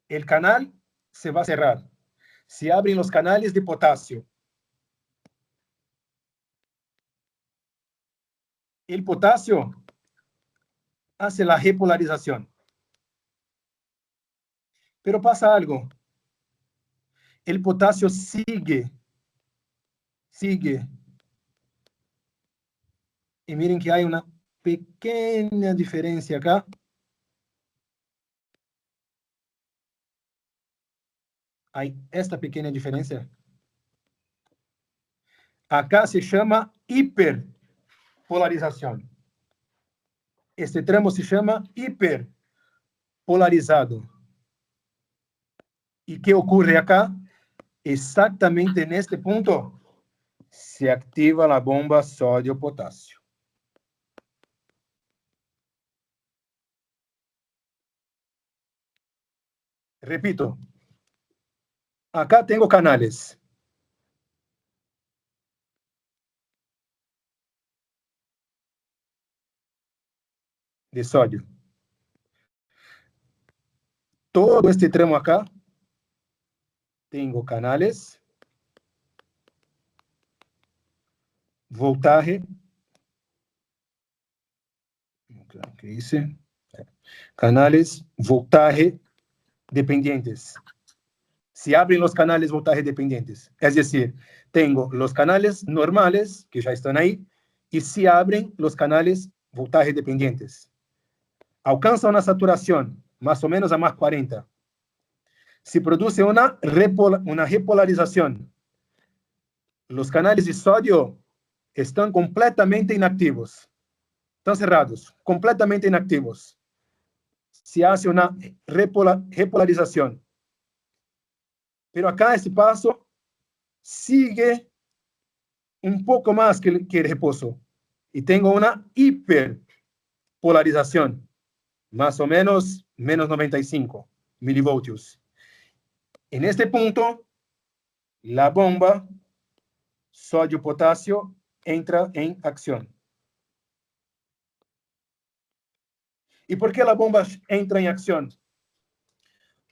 El canal se va a cerrar. Se abren los canales de potasio. El potasio hace la repolarización. Pero pasa algo. El potasio sigue. Y miren que hay una pequeña diferencia acá. Hay esta pequeña diferencia. Acá se llama hiperpolarización. Este tramo se llama hiperpolarizado. ¿Y qué ocurre acá? Exactamente en este punto se activa la bomba sodio-potasio. Repito, acá tengo canales. De sodio. Todo este tramo acá, tengo canales, voltaje, ¿qué dice? Canales, voltaje dependientes. Se abren los canales voltaje dependientes. Es decir, tengo los canales normales, que ya están ahí, y se abren los canales voltaje dependientes. Alcanza una saturación, más o menos a más 40. Se produce una repolarización. Los canales de sodio están completamente inactivos. Están cerrados, completamente inactivos. Se hace una repolarización. Pero acá este paso sigue un poco más que el reposo. Y tengo una hiperpolarización, más o menos menos 95 milivoltios. En este punto, la bomba sodio-potasio entra en acción. ¿Y por qué la bomba entra en acción?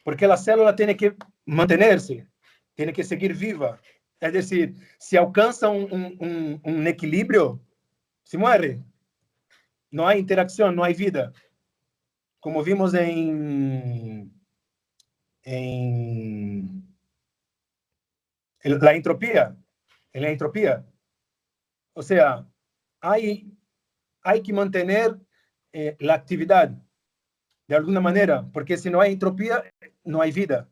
Porque la célula tiene que mantenerse, tiene que seguir viva. Es decir, si alcanza un equilibrio, se muere. No hay interacción, no hay vida. Como vimos en la entropía. En la entropía. O sea, hay que mantener la actividad. de alguna manera, porque si no hay entropía, no hay vida.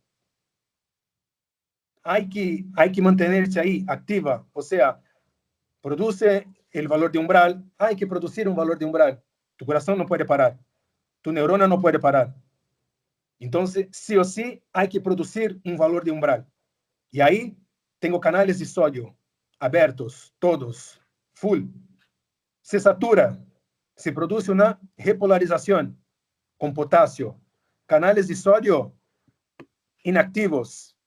Hay que mantenerse ahí, activa, o sea, produce el valor de umbral, hay que producir un valor de umbral. Tu corazón no puede parar, tu neurona no puede parar. Entonces, sí o sí, hay que producir un valor de umbral. Y ahí tengo canales de sodio abiertos, todos, full. Se satura, se produce una repolarización con potasio. Canales de sodio inactivos.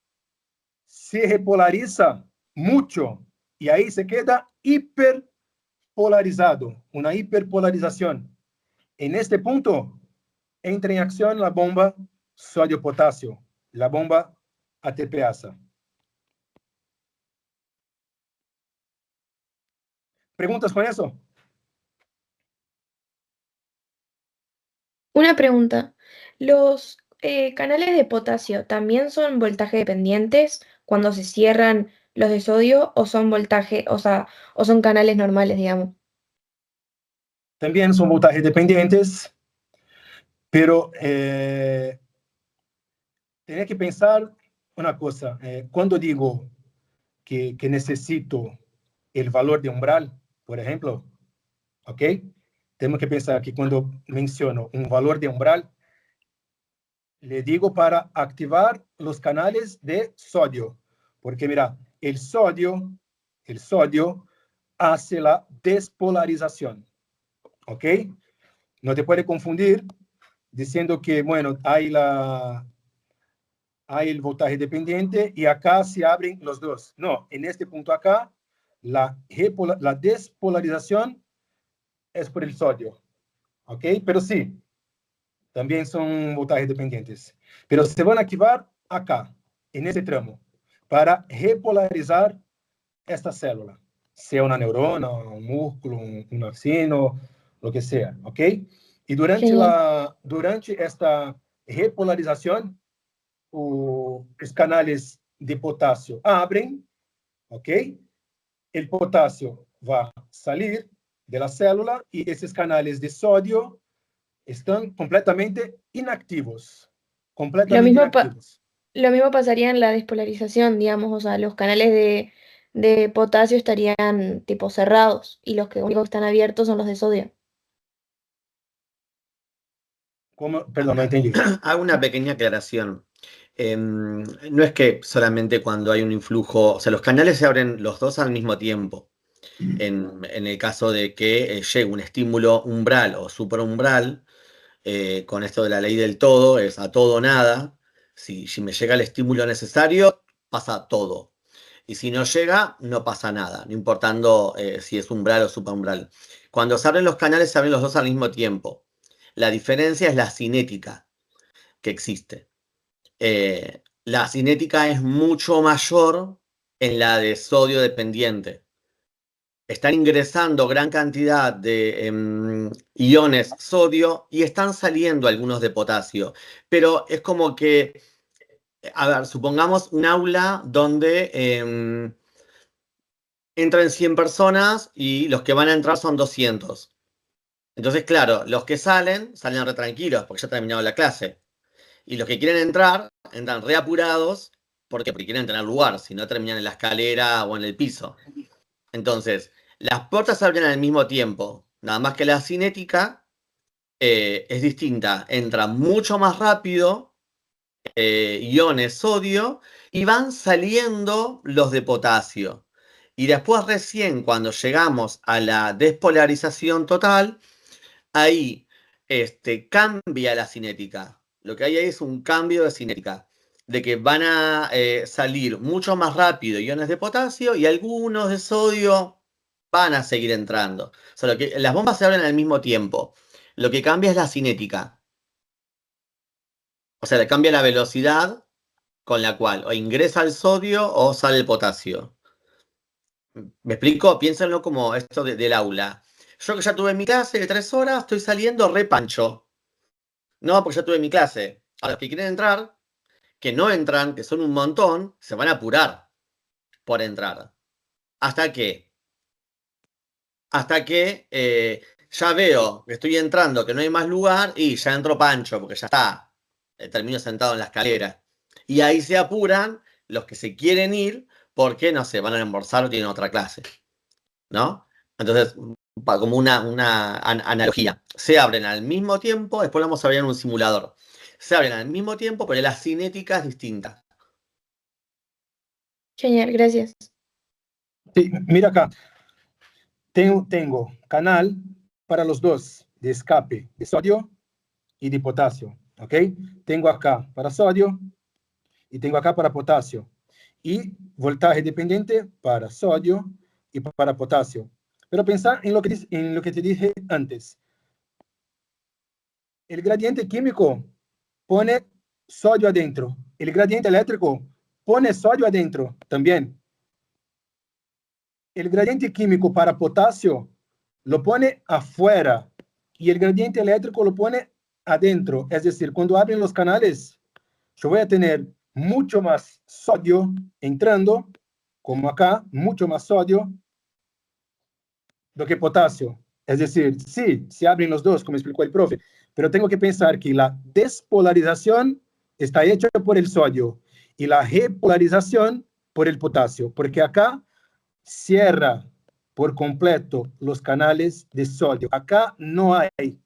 Se repolariza mucho y ahí se queda hiperpolarizado, una hiperpolarización. En este punto entra en acción la bomba sodio-potasio, la bomba ATPasa. ¿Preguntas con eso? Una pregunta. ¿Los canales de potasio también son voltaje dependientes cuando se cierran los de sodio o son voltaje, o sea, o son canales normales, digamos? También son voltajes dependientes, pero tenés que pensar una cosa. Cuando digo que necesito el valor de umbral, por ejemplo, ¿ok? Tenemos que pensar que cuando menciono un valor de umbral, le digo para activar los canales de sodio. Porque mira, el sodio hace la despolarización. ¿Ok? No te puede confundir diciendo que, bueno, hay el voltaje dependiente y acá se abren los dos. No, en este punto acá, la despolarización es por el sodio. ¿Ok? Pero sí, también son voltajes dependientes. Pero se van a activar acá, en este tramo, para repolarizar esta célula, sea una neurona, un músculo, un axino, lo que sea, ¿ok? Y Genial. durante esta repolarización, los canales de potasio abren, ¿ok? El potasio va a salir de la célula y esos canales de sodio están completamente inactivos. Lo Completamente mismo, inactivos. lo mismo pasaría en la despolarización, digamos, o sea, los canales de potasio estarían tipo cerrados y los que únicos que están abiertos son los de sodio. ¿Cómo? Perdón, no entendí. Hago una pequeña aclaración. No es que solamente cuando hay un influjo, o sea, los canales se abren los dos al mismo tiempo. En el caso de que llegue un estímulo umbral o supraumbral, con esto de la ley del todo, es a todo o nada. Si me llega el estímulo necesario, pasa todo. Y si no llega, no pasa nada, no importando si es umbral o supraumbral. Cuando se abren los canales, se abren los dos al mismo tiempo. La diferencia es la cinética que existe. La cinética es mucho mayor en la de sodio dependiente. Están ingresando gran cantidad de iones sodio y están saliendo algunos de potasio. Pero es como que, a ver, supongamos un aula donde entran 100 personas y los que van a entrar son 200. Entonces, claro, los que salen re tranquilos porque ya terminaron la clase. Y los que quieren entrar, entran reapurados. ¿Por qué? Porque quieren tener lugar, si no terminan en la escalera o en el piso. Entonces, las puertas se abren al mismo tiempo. Nada más que la cinética es distinta. Entra mucho más rápido iones sodio y van saliendo los de potasio. Y después recién cuando llegamos a la despolarización total, ahí cambia la cinética. Lo que hay ahí es un cambio de cinética, de que van a salir mucho más rápido iones de potasio y algunos de sodio van a seguir entrando. O sea, las bombas se abren al mismo tiempo. Lo que cambia es la cinética. O sea, le cambia la velocidad con la cual o ingresa el sodio o sale el potasio. ¿Me explico? Piénsenlo como esto del aula. Yo que ya tuve mi clase de 3 horas, estoy saliendo re pancho. No, porque ya tuve mi clase. A los que quieren entrar, que no entran, que son un montón, se van a apurar por entrar. ¿Hasta qué? Hasta que ya veo que estoy entrando, que no hay más lugar, y ya entro pancho, porque ya está, termino sentado en la escalera. Y ahí se apuran los que se quieren ir porque, no sé, van a almorzar o tienen otra clase, ¿no? Entonces, como una analogía, se abren al mismo tiempo, después lo vamos a ver en un simulador. Se abren al mismo tiempo, pero la cinética es distinta. Genial, gracias. Sí, mira acá. Tengo canal para los dos, de escape de sodio y de potasio, ¿ok? Tengo acá para sodio y tengo acá para potasio. Y voltaje dependiente para sodio y para potasio. Pero pensar en lo que te dije antes. El gradiente químico pone sodio adentro. El gradiente eléctrico pone sodio adentro también. El gradiente químico para potasio lo pone afuera y el gradiente eléctrico lo pone adentro. Es decir, cuando abren los canales, yo voy a tener mucho más sodio entrando, como acá, mucho más sodio do que potasio. Es decir, sí, se abren los dos, como explicó el profe, pero tengo que pensar que la despolarización está hecha por el sodio y la repolarización por el potasio, porque acá cierra por completo los canales de sodio. Acá no hay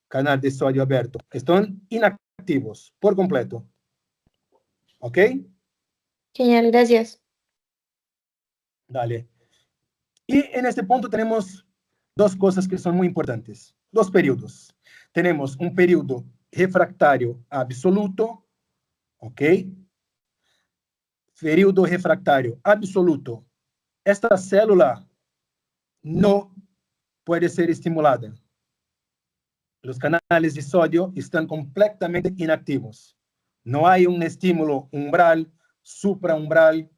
canal de sodio abierto. Están inactivos por completo. ¿Ok? Genial, gracias. Dale. Y en este punto tenemos dos cosas que son muy importantes. Dos periodos. Tenemos un periodo refractario absoluto. ¿Ok? Período refractario absoluto. Esta célula no puede ser estimulada. Los canales de sodio están completamente inactivos. No hay un estímulo umbral, supraumbral,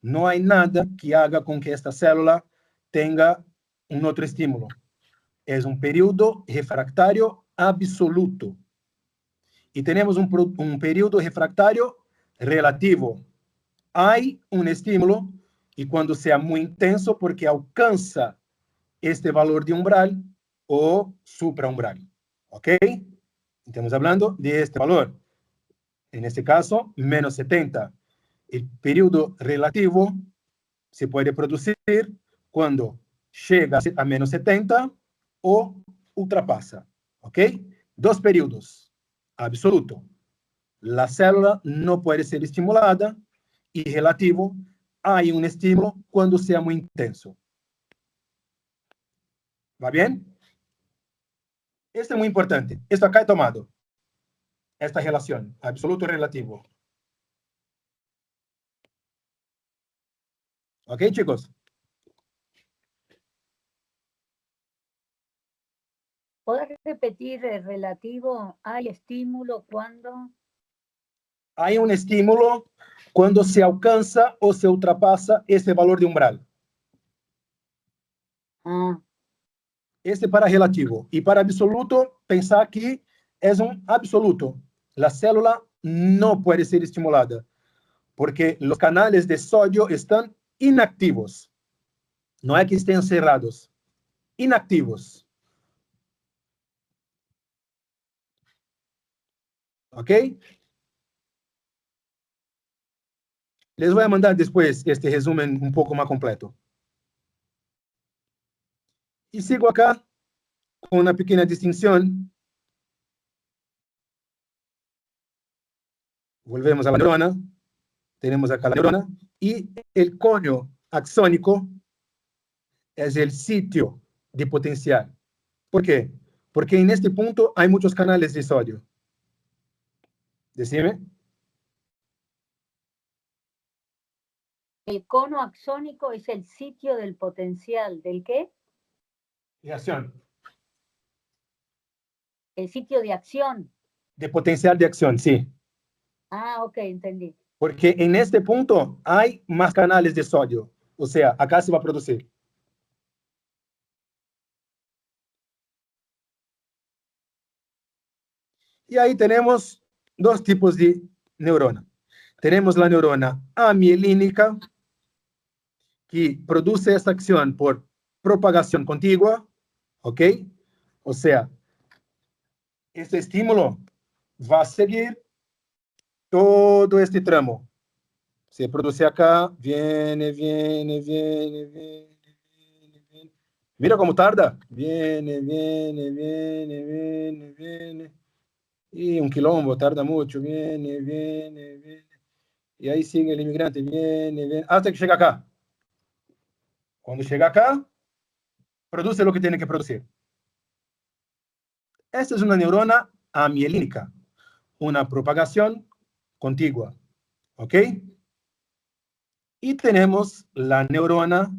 no hay nada que haga con que esta célula tenga un otro estímulo. Es un periodo refractario absoluto. Y tenemos un periodo refractario relativo. Hay un estímulo y cuando sea muy intenso porque alcanza este valor de umbral o supraumbral. ¿Ok? Estamos hablando de este valor. En este caso, menos 70. El periodo relativo se puede producir cuando llega a menos 70 o ultrapasa. ¿Ok? Dos periodos. Absoluto. La célula no puede ser estimulada y relativo, hay un estímulo cuando sea muy intenso. ¿Va bien? Esto es muy importante. Esto acá he tomado. Esta relación, absoluto relativo. ¿Ok, chicos? ¿Podés repetir el relativo? ¿Hay estímulo cuando? Hay un estímulo cuando se alcanza o se ultrapasa ese valor de umbral. Este para relativo. Y para absoluto, pensar que es un absoluto. La célula no puede ser estimulada porque los canales de sodio están inactivos. No es que estén cerrados, inactivos. ¿Ok? Les voy a mandar después este resumen un poco más completo. Y sigo acá con una pequeña distinción. Volvemos a la neurona. Tenemos acá la neurona. Y el cono axónico es el sitio de potencial. ¿Por qué? Porque en este punto hay muchos canales de sodio. Decime. El cono axónico es el sitio del potencial. ¿Del qué? De acción. El sitio de acción. De potencial de acción, sí. Ah, ok, entendí. Porque en este punto hay más canales de sodio. O sea, acá se va a producir. Y ahí tenemos dos tipos de neurona. Tenemos la neurona amielínica, que produce esta acción por propagación contigua, ¿ok? O sea, este estímulo va a seguir todo este tramo. Se produce acá, viene. Mira cómo tarda. Viene. Y un quilombo, tarda mucho. Viene. Y ahí sigue el inmigrante, viene. Hasta que llega acá. Cuando llega acá, produce lo que tiene que producir. Esta es una neurona amielínica, una propagación contigua. ¿Ok? Y tenemos la neurona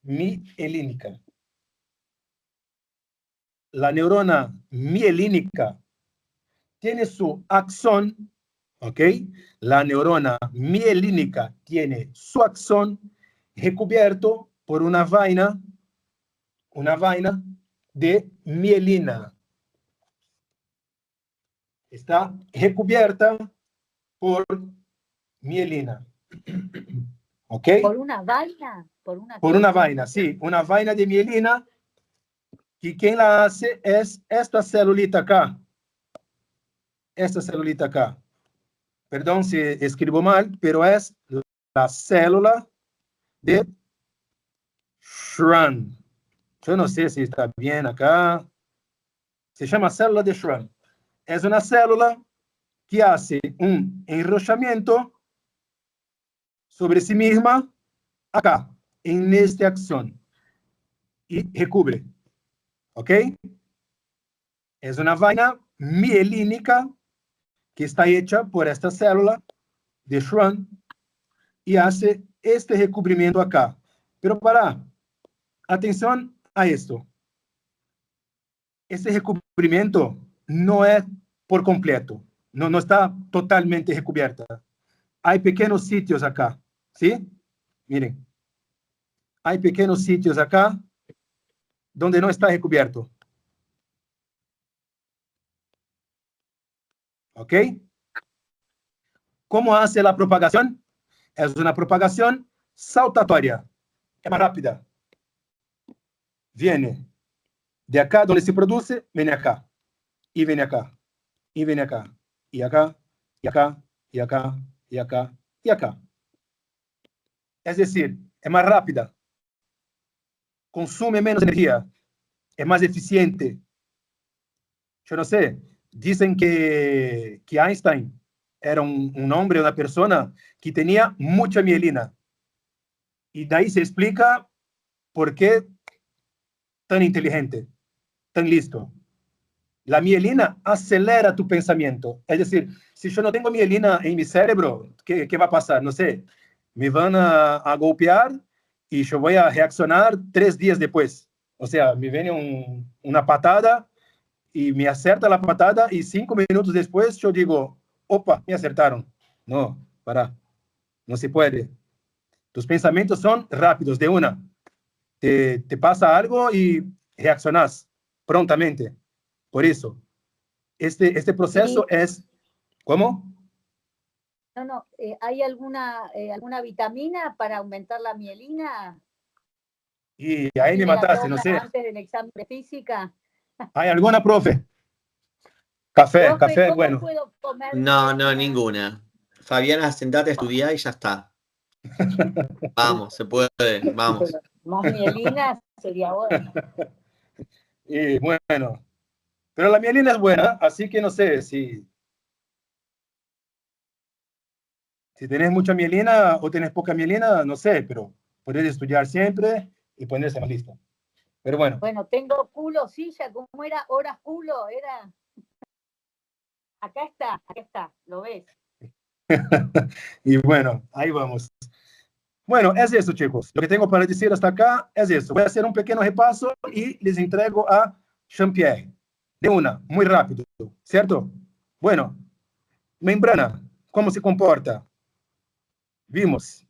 mielínica. La neurona mielínica tiene su axón, ¿ok? La neurona mielínica tiene su axón recubierto por una vaina de mielina. Está recubierta por mielina. ¿Ok? ¿Por una vaina? Por una vaina, sí, una vaina de mielina, que quien la hace es esta celulita acá. Esta celulita acá. Perdón si escribo mal, pero es la célula de Schwann. Yo no sé si está bien acá. Se llama célula de Schwann. Es una célula que hace un enrollamiento sobre sí misma acá, en este axón, y recubre. ¿Ok? Es una vaina mielínica que está hecha por esta célula de Schwann y hace este recubrimiento acá. Pero atención a esto. Este recubrimiento no es por completo, no está totalmente recubierta. Hay pequeños sitios acá, ¿sí? Miren, hay pequeños sitios acá donde no está recubierto. ¿Ok? ¿Cómo hace la propagación? Es una propagación saltatoria. Es más rápida. Viene de acá donde se produce, viene acá. Y viene acá. Y viene acá. Y acá. Y acá. Y acá. Y acá. Y acá. Es decir, es más rápida. Consume menos energía. Es más eficiente. Yo no sé. Dicen que Einstein era un hombre, una persona que tenía mucha mielina. Y de ahí se explica por qué tan inteligente, tan listo. La mielina acelera tu pensamiento. Es decir, si yo no tengo mielina en mi cerebro, ¿qué va a pasar? No sé, me van a golpear y yo voy a reaccionar 3 días después. O sea, me viene una patada y me acerta la patada y 5 minutos después yo digo, opa, me acertaron. No, no se puede. Tus pensamientos son rápidos, de una. Te pasa algo y reaccionas prontamente. Por eso, este proceso es... ¿Cómo? No, ¿hay alguna vitamina para aumentar la mielina? Y ahí me mataste, no sé. Antes del examen de física. ¿Hay alguna, profe? Café, Profe, ¿cómo bueno. puedo comer No, mielina? ninguna. Fabiana, sentate a estudiar y ya está. Vamos, se puede, vamos. Más mielina sería bueno. Y bueno, pero la mielina es buena, así que no sé si tenés mucha mielina o tenés poca mielina, no sé, pero podés estudiar siempre y ponerse en la lista. Pero bueno. Bueno, tengo culo, silla, ¿cómo era? Horas culo, era. Acá está, ¿lo ves? Y bueno, ahí vamos. Bueno, es eso, chicos. Lo que tengo para decir hasta acá es eso. Voy a hacer un pequeño repaso y les entrego a Jean-Pierre. De una, muy rápido, ¿cierto? Bueno, membrana, ¿cómo se comporta? Vimos,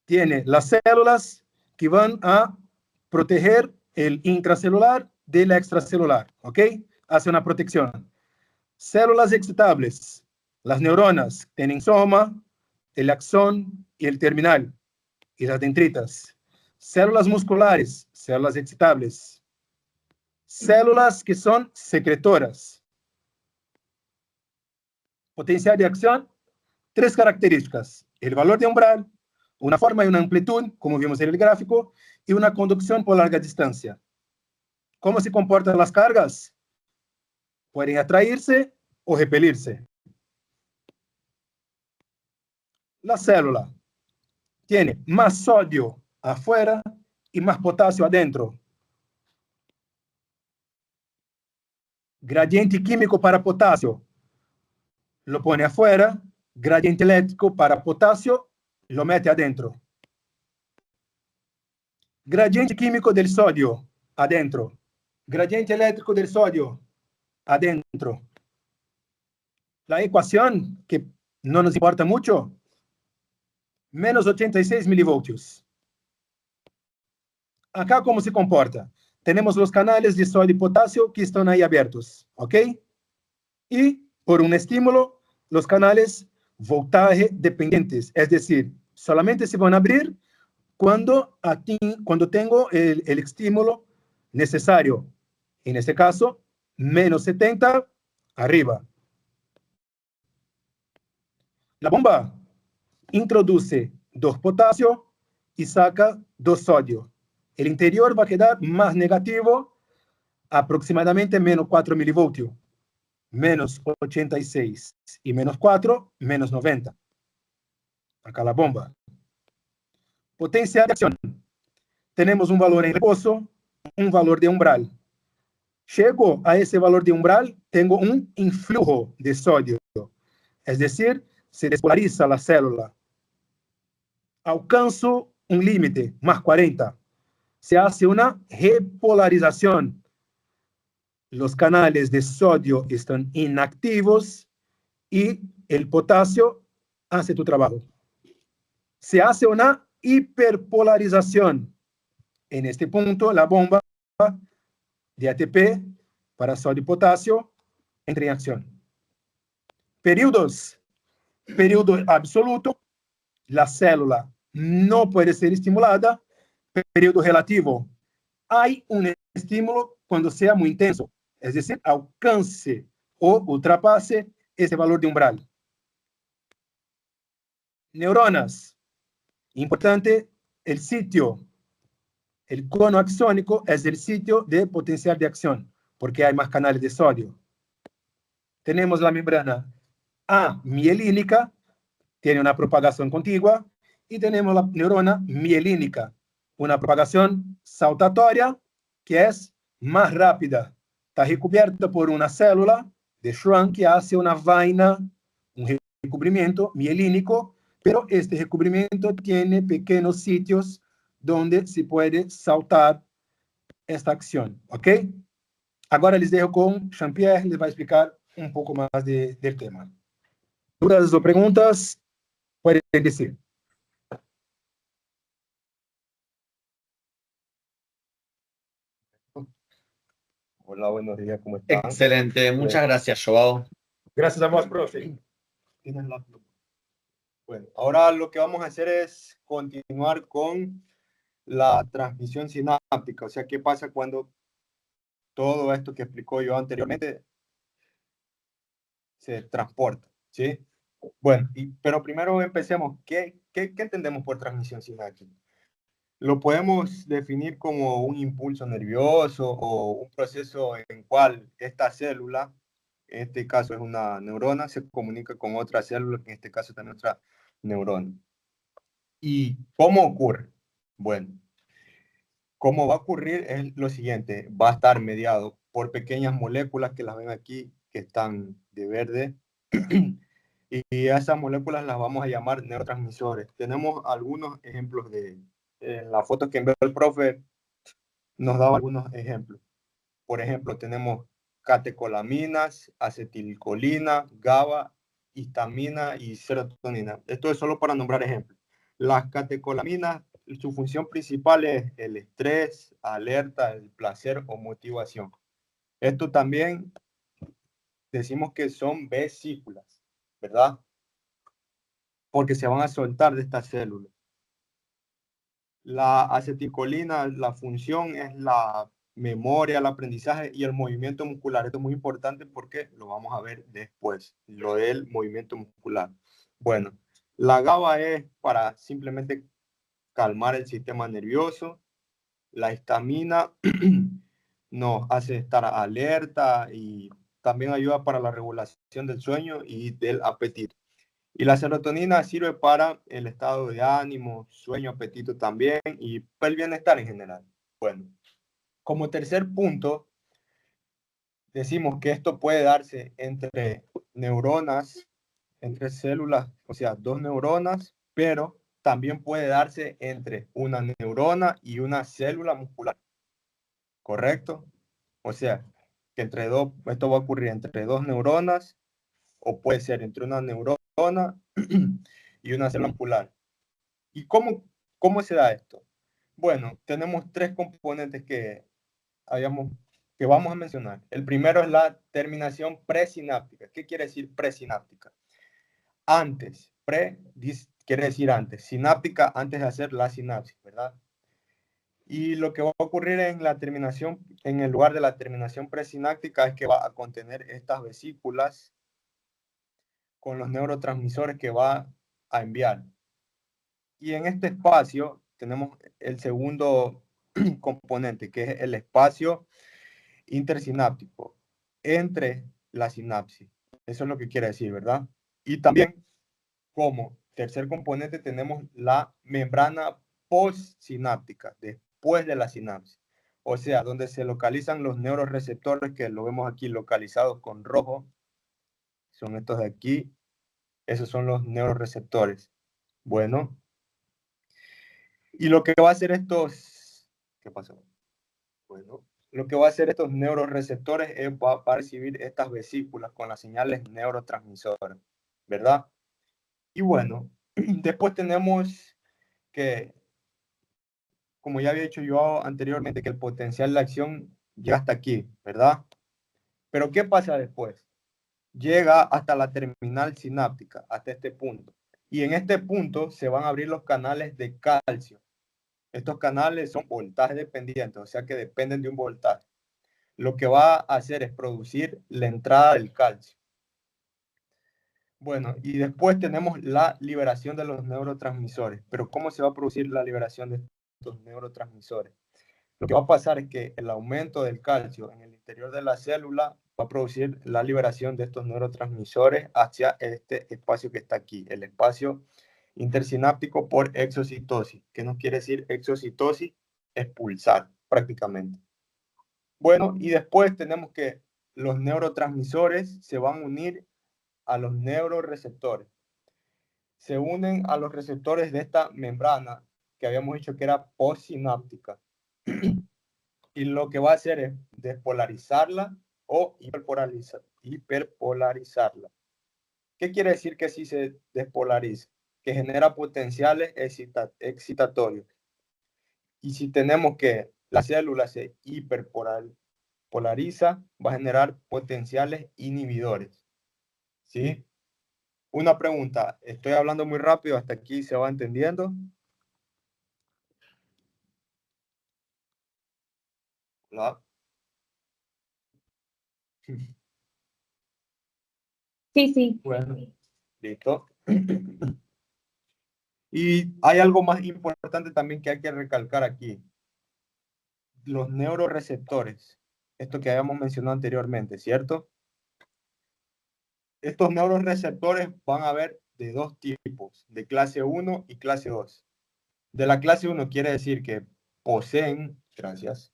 tiene las células que van a proteger el intracelular del extracelular, ¿ok? Hace una protección. Células excitables, las neuronas tienen soma, el axón y el terminal, y las dendritas. Células musculares, células excitables. Células que son secretoras. Potencial de acción, 3 características. El valor de umbral, una forma y una amplitud, como vimos en el gráfico, y una conducción por larga distancia. ¿Cómo se comportan las cargas? Pueden atraerse o repelirse. La célula tiene más sodio afuera y más potasio adentro. Gradiente químico para potasio lo pone afuera, gradiente eléctrico para potasio lo mete adentro. Gradiente químico del sodio adentro. Gradiente eléctrico del sodio adentro. La ecuación, que no nos importa mucho, menos 86 milivoltios. Acá, ¿cómo se comporta? Tenemos los canales de sodio y potasio que están ahí abiertos, ¿ok? Y por un estímulo, los canales voltaje dependientes, es decir, solamente se van a abrir cuando tengo el estímulo necesario. En este caso, menos 70 arriba. La bomba introduce 2 potasio y saca 2 sodio. El interior va a quedar más negativo, aproximadamente menos 4 milivoltios, menos 86 y menos 4, menos 90. Acá la bomba. Potencial de acción. Tenemos un valor en reposo, un valor de umbral. Llego a ese valor de umbral, tengo un influjo de sodio. Es decir, se despolariza la célula. Alcanzo un límite, más 40. Se hace una repolarización. Los canales de sodio están inactivos y el potasio hace tu trabajo. Se hace una hiperpolarización. En este punto, la bomba de ATP para sodio y potasio entra en acción. Períodos. Período absoluto, la célula no puede ser estimulada. Período relativo, hay un estímulo cuando sea muy intenso, es decir, alcance o ultrapase ese valor de umbral. Neuronas, importante, el sitio, el cono axónico es el sitio de potencial de acción, porque hay más canales de sodio. Tenemos la membrana amielínica, tiene una propagación contigua, y tenemos la neurona mielínica, una propagación saltatoria que es más rápida. Está recubierta por una célula de Schwann que hace una vaina, un recubrimiento mielínico, pero este recubrimiento tiene pequeños sitios donde se puede saltar esta acción, ¿ok? Agora les dejo con Jean-Pierre, les va a explicar un poco más del tema. ¿Dudas o preguntas? Pueden decir. Hola, buenos días, ¿cómo están? Excelente, muchas gracias, Joao. Gracias a vos, profe. Bueno, ahora lo que vamos a hacer es continuar con la transmisión sináptica, o sea, ¿qué pasa cuando todo esto que explicó yo anteriormente se transporta? ¿Sí? Bueno, pero primero empecemos. ¿Qué entendemos por transmisión sináptica? Lo podemos definir como un impulso nervioso o un proceso en el cual esta célula, en este caso es una neurona, se comunica con otra célula, que en este caso también otra neurona. ¿Y cómo ocurre? Bueno, cómo va a ocurrir es lo siguiente, va a estar mediado por pequeñas moléculas que las ven aquí, que están de verde, y a esas moléculas las vamos a llamar neurotransmisores. Tenemos algunos ejemplos en la foto que envió el profe, nos daba algunos ejemplos. Por ejemplo, tenemos catecolaminas, acetilcolina, GABA, histamina y serotonina. Esto es solo para nombrar ejemplos. Las catecolaminas, su función principal es el estrés, alerta, el placer o motivación. Esto también decimos que son vesículas, ¿verdad? Porque se van a soltar de estas células. La acetilcolina, la función es la memoria, el aprendizaje y el movimiento muscular. Esto es muy importante porque lo vamos a ver después, lo del movimiento muscular. Bueno, la GABA es para simplemente calmar el sistema nervioso. La histamina nos hace estar alerta y también ayuda para la regulación del sueño y del apetito. Y la serotonina sirve para el estado de ánimo, sueño, apetito también y para el bienestar en general. Bueno, como tercer punto, decimos que esto puede darse entre neuronas, entre células, o sea, dos neuronas, pero también puede darse entre una neurona y una célula muscular. ¿Correcto? O sea, que esto va a ocurrir entre dos neuronas o puede ser entre una neurona y una célula muscular. ¿Y cómo se da esto? Bueno, tenemos tres componentes que vamos a mencionar. El primero es la terminación presináptica. ¿Qué quiere decir presináptica? Antes, quiere decir antes, sináptica antes de hacer la sinapsis, ¿verdad? Y lo que va a ocurrir en la terminación, en el lugar de la terminación presináptica, es que va a contener estas vesículas con los neurotransmisores que va a enviar. Y en este espacio tenemos el segundo componente, que es el espacio intersináptico entre la sinapsis. Eso es lo que quiere decir, ¿verdad? Y también como tercer componente tenemos la membrana postsináptica, después de la sinapsis. O sea, donde se localizan los neuroreceptores, que lo vemos aquí localizados con rojo. Son estos de aquí. Esos son los neuroreceptores. Bueno. Y lo que va a hacer ¿qué pasó? Bueno, lo que va a hacer estos neuroreceptores es va a recibir estas vesículas con las señales neurotransmisoras, ¿verdad? Y bueno, después tenemos que, como ya había dicho yo anteriormente, que el potencial de acción llega hasta aquí, ¿verdad? Pero ¿qué pasa después? Llega hasta la terminal sináptica, hasta este punto. Y en este punto se van a abrir los canales de calcio. Estos canales son voltaje dependientes, o sea que dependen de un voltaje. Lo que va a hacer es producir la entrada del calcio. Bueno, y después tenemos la liberación de los neurotransmisores. Pero ¿cómo se va a producir la liberación de estos neurotransmisores? Lo que va a pasar es que el aumento del calcio en el interior de la célula va a producir la liberación de estos neurotransmisores hacia este espacio que está aquí, el espacio intersináptico por exocitosis. ¿Qué nos quiere decir exocitosis? Expulsar prácticamente. Bueno, y después tenemos que los neurotransmisores se van a unir a los neuroreceptores. Se unen a los receptores de esta membrana que habíamos dicho que era postsináptica. Y lo que va a hacer es despolarizarla o hiperpolarizarla. ¿Qué quiere decir que si se despolariza? Que genera potenciales excitatorios. Y si tenemos que la célula se hiperpolariza, va a generar potenciales inhibidores. ¿Sí? Una pregunta, estoy hablando muy rápido, hasta aquí se va entendiendo. ¿Hola? Sí, sí. Bueno, listo. Y hay algo más importante también que hay que recalcar aquí. Los neuroreceptores, esto que habíamos mencionado anteriormente, ¿cierto? Estos neuroreceptores van a haber de dos tipos, de clase 1 y clase 2. De la clase 1 quiere decir que poseen, gracias,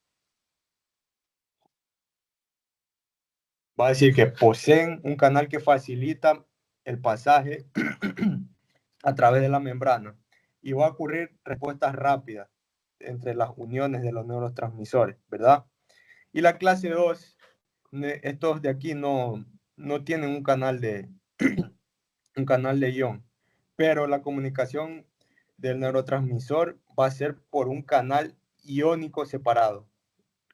va a decir que poseen un canal que facilita el pasaje a través de la membrana y va a ocurrir respuestas rápidas entre las uniones de los neurotransmisores, ¿verdad? Y la clase 2, estos de aquí no tienen un canal de ion, pero la comunicación del neurotransmisor va a ser por un canal iónico separado.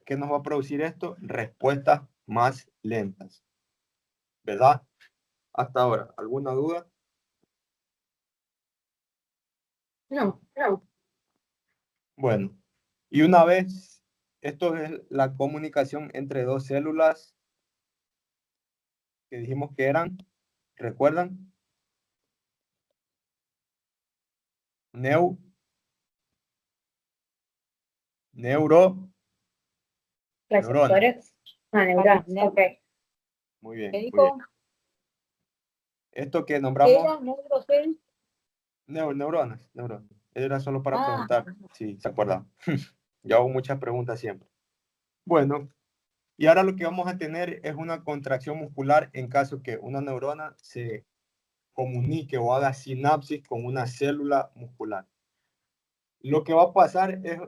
¿Qué nos va a producir esto? Respuestas más lentas, ¿verdad? Hasta ahora, ¿alguna duda? No. Bueno, y una vez Esto es la comunicación entre dos células que dijimos que eran, ¿recuerdan? Neuro. Neuronas. Receptores. Ah, neuronas. Ok. Muy bien, ¿Qué muy dijo? bien. Esto que ¿Qué nombramos era? ¿Neurocel? neuronas. Era solo para Ah, preguntar si se acuerdan. Yo hago muchas preguntas siempre. Bueno, y ahora lo que vamos a tener es una contracción muscular en caso que una neurona se comunique o haga sinapsis con una célula muscular. Lo que va a pasar es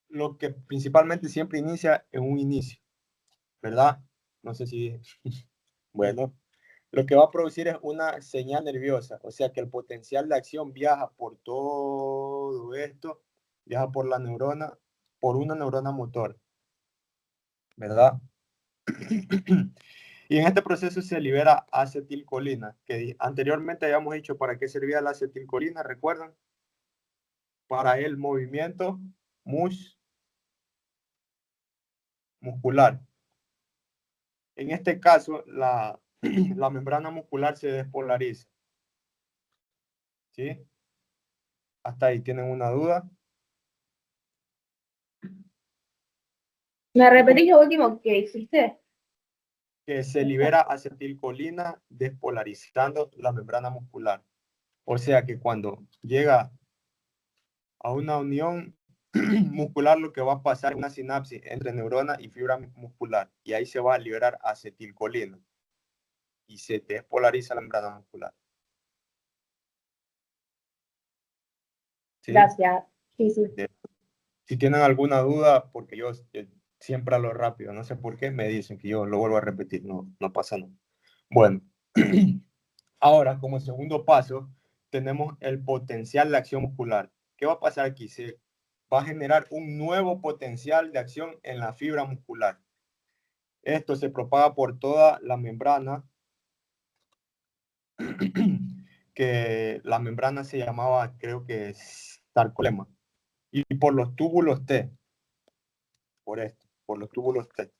lo que principalmente siempre inicia en un inicio, ¿verdad? No sé si... Bueno, lo que va a producir es una señal nerviosa, o sea que el potencial de acción viaja por todo esto, viaja por la neurona, por una neurona motor, ¿verdad? Y en este proceso se libera acetilcolina, que anteriormente habíamos dicho para qué servía la acetilcolina, ¿recuerdan? Para el movimiento muscular. En este caso, la membrana muscular se despolariza. ¿Sí? Hasta ahí tienen una duda. ¿Me repetís lo último que hiciste? Que se libera acetilcolina despolarizando la membrana muscular. O sea que cuando llega a una unión muscular, lo que va a pasar es una sinapsis entre neurona y fibra muscular. Y ahí se va a liberar acetilcolina. Y se despolariza la membrana muscular. ¿Sí? Gracias. Sí, sí. Si tienen alguna duda, porque yo siempre hablo rápido, no sé por qué, me dicen que yo lo vuelvo a repetir, no pasa nada. Bueno, ahora como segundo paso, tenemos el potencial de acción muscular. ¿Qué va a pasar aquí? Se va a generar un nuevo potencial de acción en la fibra muscular. Esto se propaga por toda la membrana, que la membrana se llamaba, creo que es sarcolema, y por los túbulos T, por los túbulos T.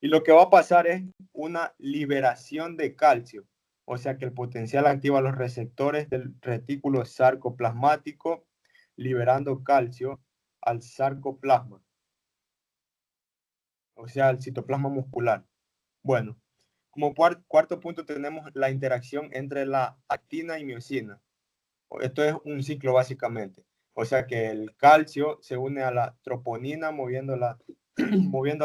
Y lo que va a pasar es una liberación de calcio, o sea que el potencial activa los receptores del retículo sarcoplasmático, liberando calcio al sarcoplasma, o sea, al citoplasma muscular. Bueno, como cuarto punto tenemos la interacción entre la actina y miosina. Esto es un ciclo básicamente. O sea que el calcio se une a la troponina moviendo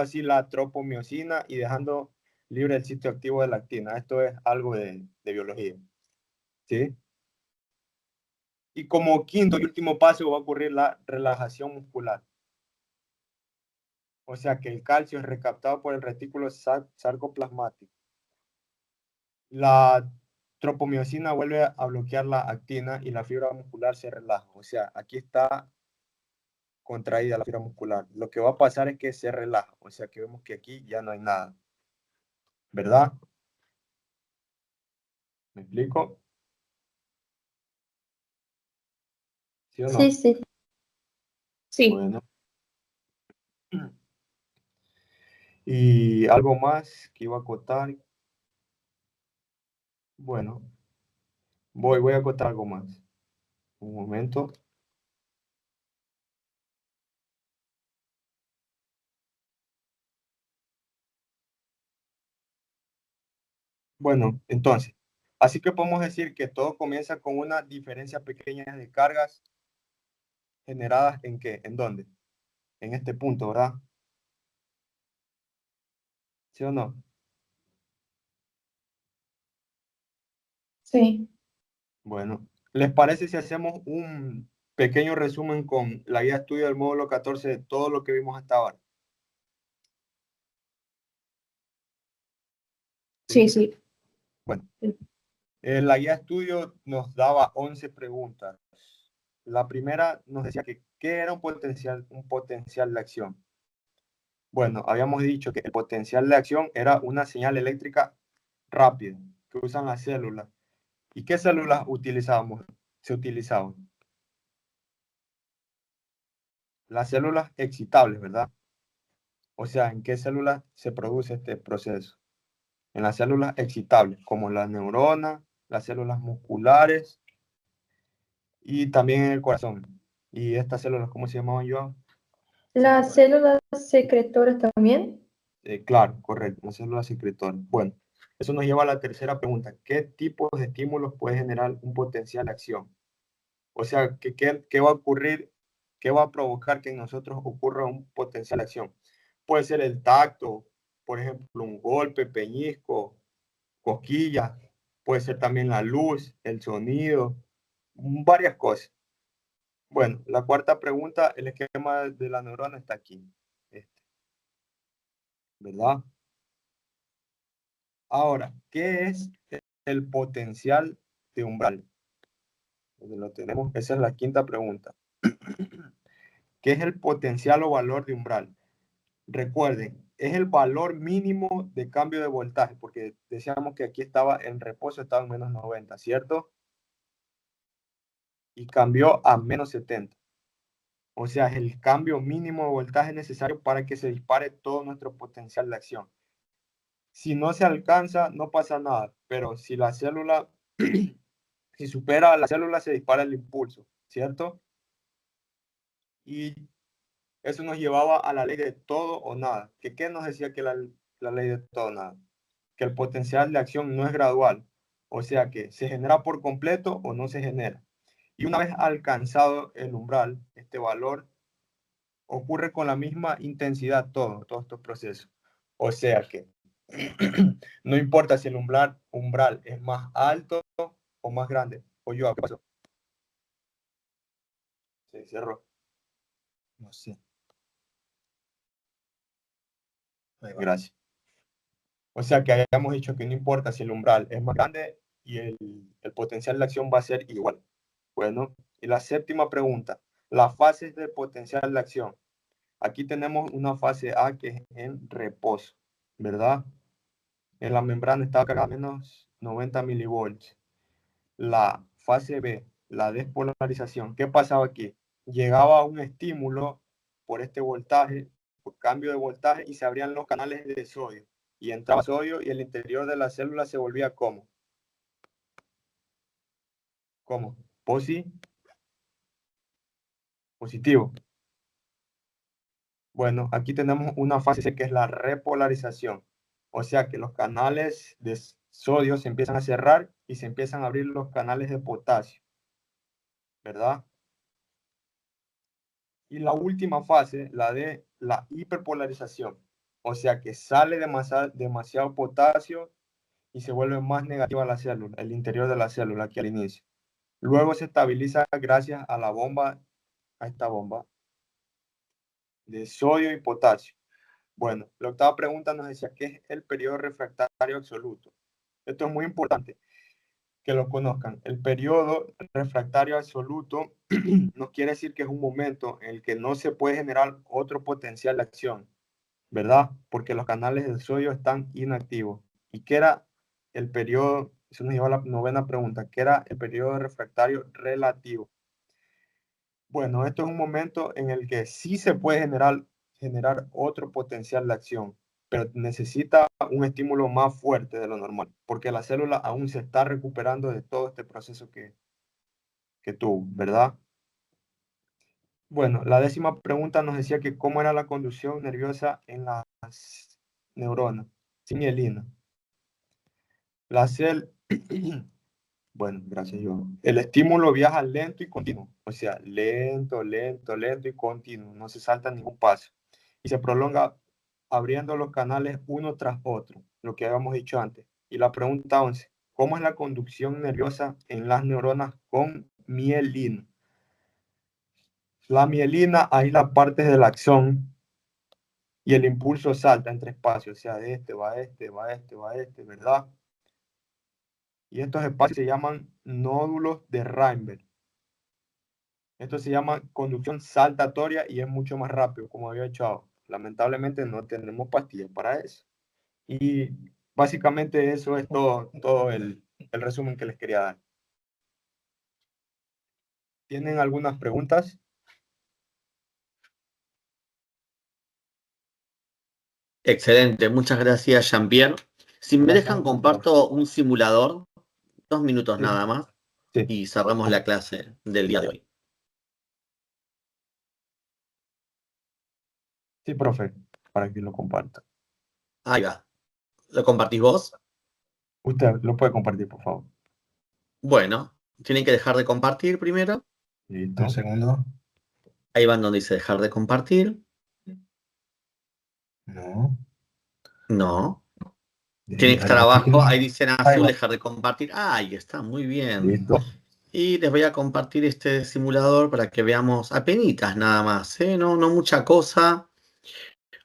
así la tropomiosina y dejando libre el sitio activo de la actina. Esto es algo de biología. ¿Sí? Y como quinto y último paso va a ocurrir la relajación muscular. O sea que el calcio es recaptado por el retículo sarcoplasmático. La tropomiosina vuelve a bloquear la actina y la fibra muscular se relaja. O sea, aquí está contraída la fibra muscular. Lo que va a pasar es que se relaja. O sea que vemos que aquí ya no hay nada. ¿Verdad? ¿Me explico? ¿Sí o no? Sí, sí. Sí. Bueno. Y algo más que iba a acotar. Bueno, voy a acotar algo más. Un momento. Bueno, entonces, así que podemos decir que todo comienza con una diferencia pequeña de cargas generadas ¿en qué? ¿En dónde? En este punto, ¿verdad? ¿Sí o no? Sí. Bueno, ¿les parece si hacemos un pequeño resumen con la guía de estudio del módulo 14 de todo lo que vimos hasta ahora? Sí, sí. Bueno, Sí. la guía de estudio nos daba 11 preguntas. La primera nos decía que ¿qué era un potencial de acción? Bueno, habíamos dicho que el potencial de acción era una señal eléctrica rápida que usan las células. ¿Y qué células se utilizaban? Las células excitables, ¿verdad? O sea, ¿en qué células se produce este proceso? En las células excitables, como las neuronas, las células musculares y también en el corazón. ¿Y estas células cómo se llamaban, Joan? Las células secretoras también. Claro, correcto, las células secretoras. Bueno, eso nos lleva a la tercera pregunta. ¿Qué tipos de estímulos puede generar un potencial de acción? O sea, ¿qué va a ocurrir? ¿Qué va a provocar que en nosotros ocurra un potencial de acción? Puede ser el tacto, por ejemplo, un golpe, peñisco, cosquillas. Puede ser también la luz, el sonido, varias cosas. Bueno, la cuarta pregunta, el esquema de la neurona está aquí, ¿verdad? Ahora, ¿qué es el potencial de umbral? Donde lo tenemos, esa es la quinta pregunta. ¿Qué es el potencial o valor de umbral? Recuerden, es el valor mínimo de cambio de voltaje, porque decíamos que aquí estaba en reposo, estaba en menos 90, ¿cierto? Y cambió a menos 70. O sea, es el cambio mínimo de voltaje necesario para que se dispare todo nuestro potencial de acción. Si no se alcanza, no pasa nada, pero si la célula, si supera a la célula, se dispara el impulso, ¿cierto? Y eso nos llevaba a la ley de todo o nada. ¿Qué nos decía que la ley de todo o nada? Que el potencial de acción no es gradual, o sea que se genera por completo o no se genera. Y una vez alcanzado el umbral, este valor, ocurre con la misma intensidad todos estos procesos. O sea que no importa si el umbral es más alto o más grande. O yo, ¿qué pasó? Se cerró. No sé. Gracias. O sea que hayamos dicho que no importa si el umbral es más grande y el potencial de acción va a ser igual. Bueno, y la séptima pregunta, las fases del potencial de acción. Aquí tenemos una fase A que es en reposo, ¿verdad? En la membrana está cargada a menos 90 milivolts. La fase B, la despolarización. ¿Qué pasaba aquí? Llegaba un estímulo por este voltaje, por cambio de voltaje, y se abrían los canales de sodio. Y entraba sodio y el interior de la célula se volvía ¿cómo? ¿Cómo? Positivo. Bueno, aquí tenemos una fase C que es la repolarización. O sea que los canales de sodio se empiezan a cerrar y se empiezan a abrir los canales de potasio, ¿verdad? Y la última fase, la de la hiperpolarización. O sea que sale demasiado potasio y se vuelve más negativa la célula, el interior de la célula aquí al inicio. Luego se estabiliza gracias a la bomba, a esta bomba de sodio y potasio. Bueno, la octava pregunta nos decía qué es el periodo refractario absoluto. Esto es muy importante que lo conozcan. El periodo refractario absoluto no quiere decir que es un momento en el que no se puede generar otro potencial de acción, ¿verdad? Porque los canales del sodio están inactivos. ¿Y qué era el periodo? Eso nos lleva a la novena pregunta. ¿Qué era el periodo refractario relativo? Bueno, esto es un momento en el que sí se puede generar otro potencial de acción, pero necesita un estímulo más fuerte de lo normal, porque la célula aún se está recuperando de todo este proceso que tuvo, ¿verdad? Bueno, la décima pregunta nos decía que cómo era la conducción nerviosa en las neuronas, sin mielina. La célula, bueno, gracias yo. El estímulo viaja lento y continuo, o sea, lento, lento, lento y continuo, no se salta ningún paso. Y se prolonga abriendo los canales uno tras otro, lo que habíamos dicho antes. Y la pregunta 11, ¿cómo es la conducción nerviosa en las neuronas con mielina? La mielina aísla partes del axón y el impulso salta entre espacios, o sea, de este va a este, va a este, va a este, ¿verdad? Y estos espacios se llaman nódulos de Reinberg. Esto se llama conducción saltatoria y es mucho más rápido, como había dicho. Lamentablemente no tenemos pastillas para eso. Y básicamente eso es todo el resumen que les quería dar. ¿Tienen algunas preguntas? Excelente, muchas gracias, Jean-Pierre. Si me dejan, comparto un simulador, 2 minutos Sí. nada más, Sí, y cerramos la clase del día de hoy. sí, profe, para que lo comparta. Ahí va. ¿Lo compartís vos? Usted lo puede compartir, por favor. Bueno, tienen que dejar de compartir primero. Listo. Un segundo. Ahí van donde dice dejar de compartir. No. No. Deje Tiene que dejar estar de abajo. compartir. Ahí dice en Ahí azul va. dejar de compartir. Ahí está, muy bien. Listo. Y les voy a compartir este simulador para que veamos apenitas nada más, ¿eh? No mucha cosa.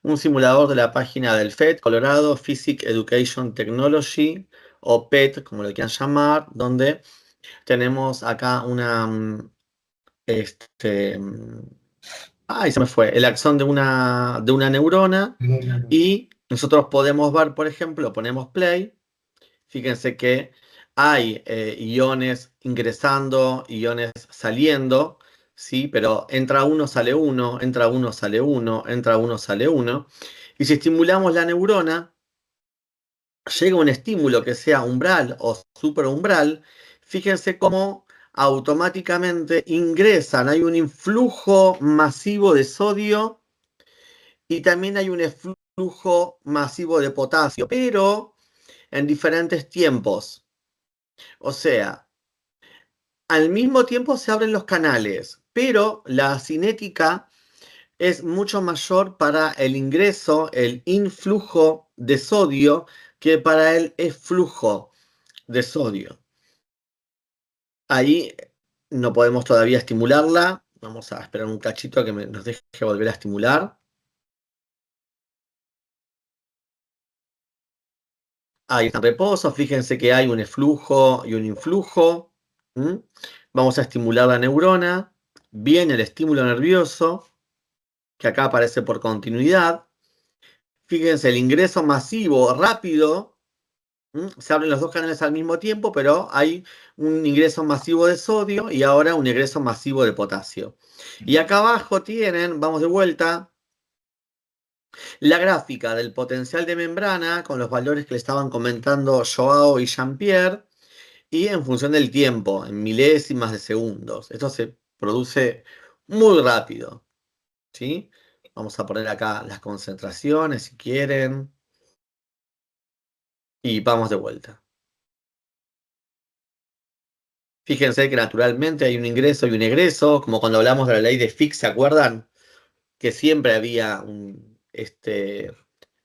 Un simulador de la página del FET, Colorado Physics Education Technology, o PET, como lo quieran llamar, donde tenemos acá una... ay, se me fue. El axón de una neurona. Y nosotros podemos ver, por ejemplo, ponemos play. Fíjense que hay iones ingresando, iones saliendo, ¿sí? Pero entra uno, sale uno, entra uno, sale uno, entra uno, sale uno. Y si estimulamos la neurona, llega un estímulo que sea umbral o superumbral, fíjense cómo automáticamente ingresan, hay un influjo masivo de sodio y también hay un influjo masivo de potasio, pero en diferentes tiempos. O sea, al mismo tiempo se abren los canales, pero la cinética es mucho mayor para el ingreso, el influjo de sodio, que para el flujo de sodio. Ahí no podemos todavía estimularla. Vamos a esperar un cachito a que nos deje volver a estimular. Ahí está en reposo. Fíjense que hay un eflujo y un influjo. Vamos a estimular la neurona. Viene el estímulo nervioso, que acá aparece por continuidad. Fíjense, el ingreso masivo rápido. Se abren los dos canales al mismo tiempo, pero hay un ingreso masivo de sodio y ahora un ingreso masivo de potasio. Y acá abajo tienen, vamos de vuelta, la gráfica del potencial de membrana con los valores que le estaban comentando Joao y Jean-Pierre, y en función del tiempo, en milésimas de segundos. Esto se produce muy rápido, ¿sí? Vamos a poner acá las concentraciones si quieren. Y vamos de vuelta. Fíjense que naturalmente hay un ingreso y un egreso, como cuando hablamos de la ley de Fick, ¿se acuerdan? Que siempre había un...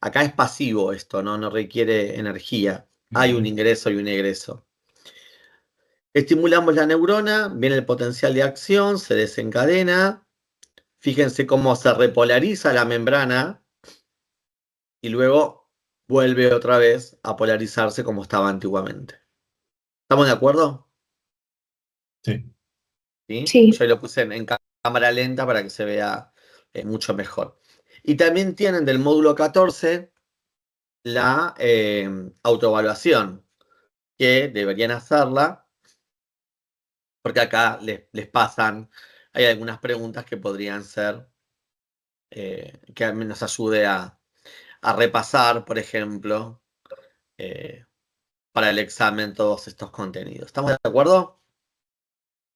acá es pasivo esto, ¿no? No requiere energía. Hay un ingreso y un egreso. Estimulamos la neurona, viene el potencial de acción, se desencadena. Fíjense cómo se repolariza la membrana y luego vuelve otra vez a polarizarse como estaba antiguamente. ¿Estamos de acuerdo? Sí. ¿Sí? Sí. Yo lo puse en cámara lenta para que se vea mucho mejor. Y también tienen del módulo 14 la autoevaluación, que deberían hacerla, porque acá les pasan, hay algunas preguntas que podrían ser, que al menos ayude a repasar, por ejemplo, para el examen todos estos contenidos. ¿Estamos de acuerdo?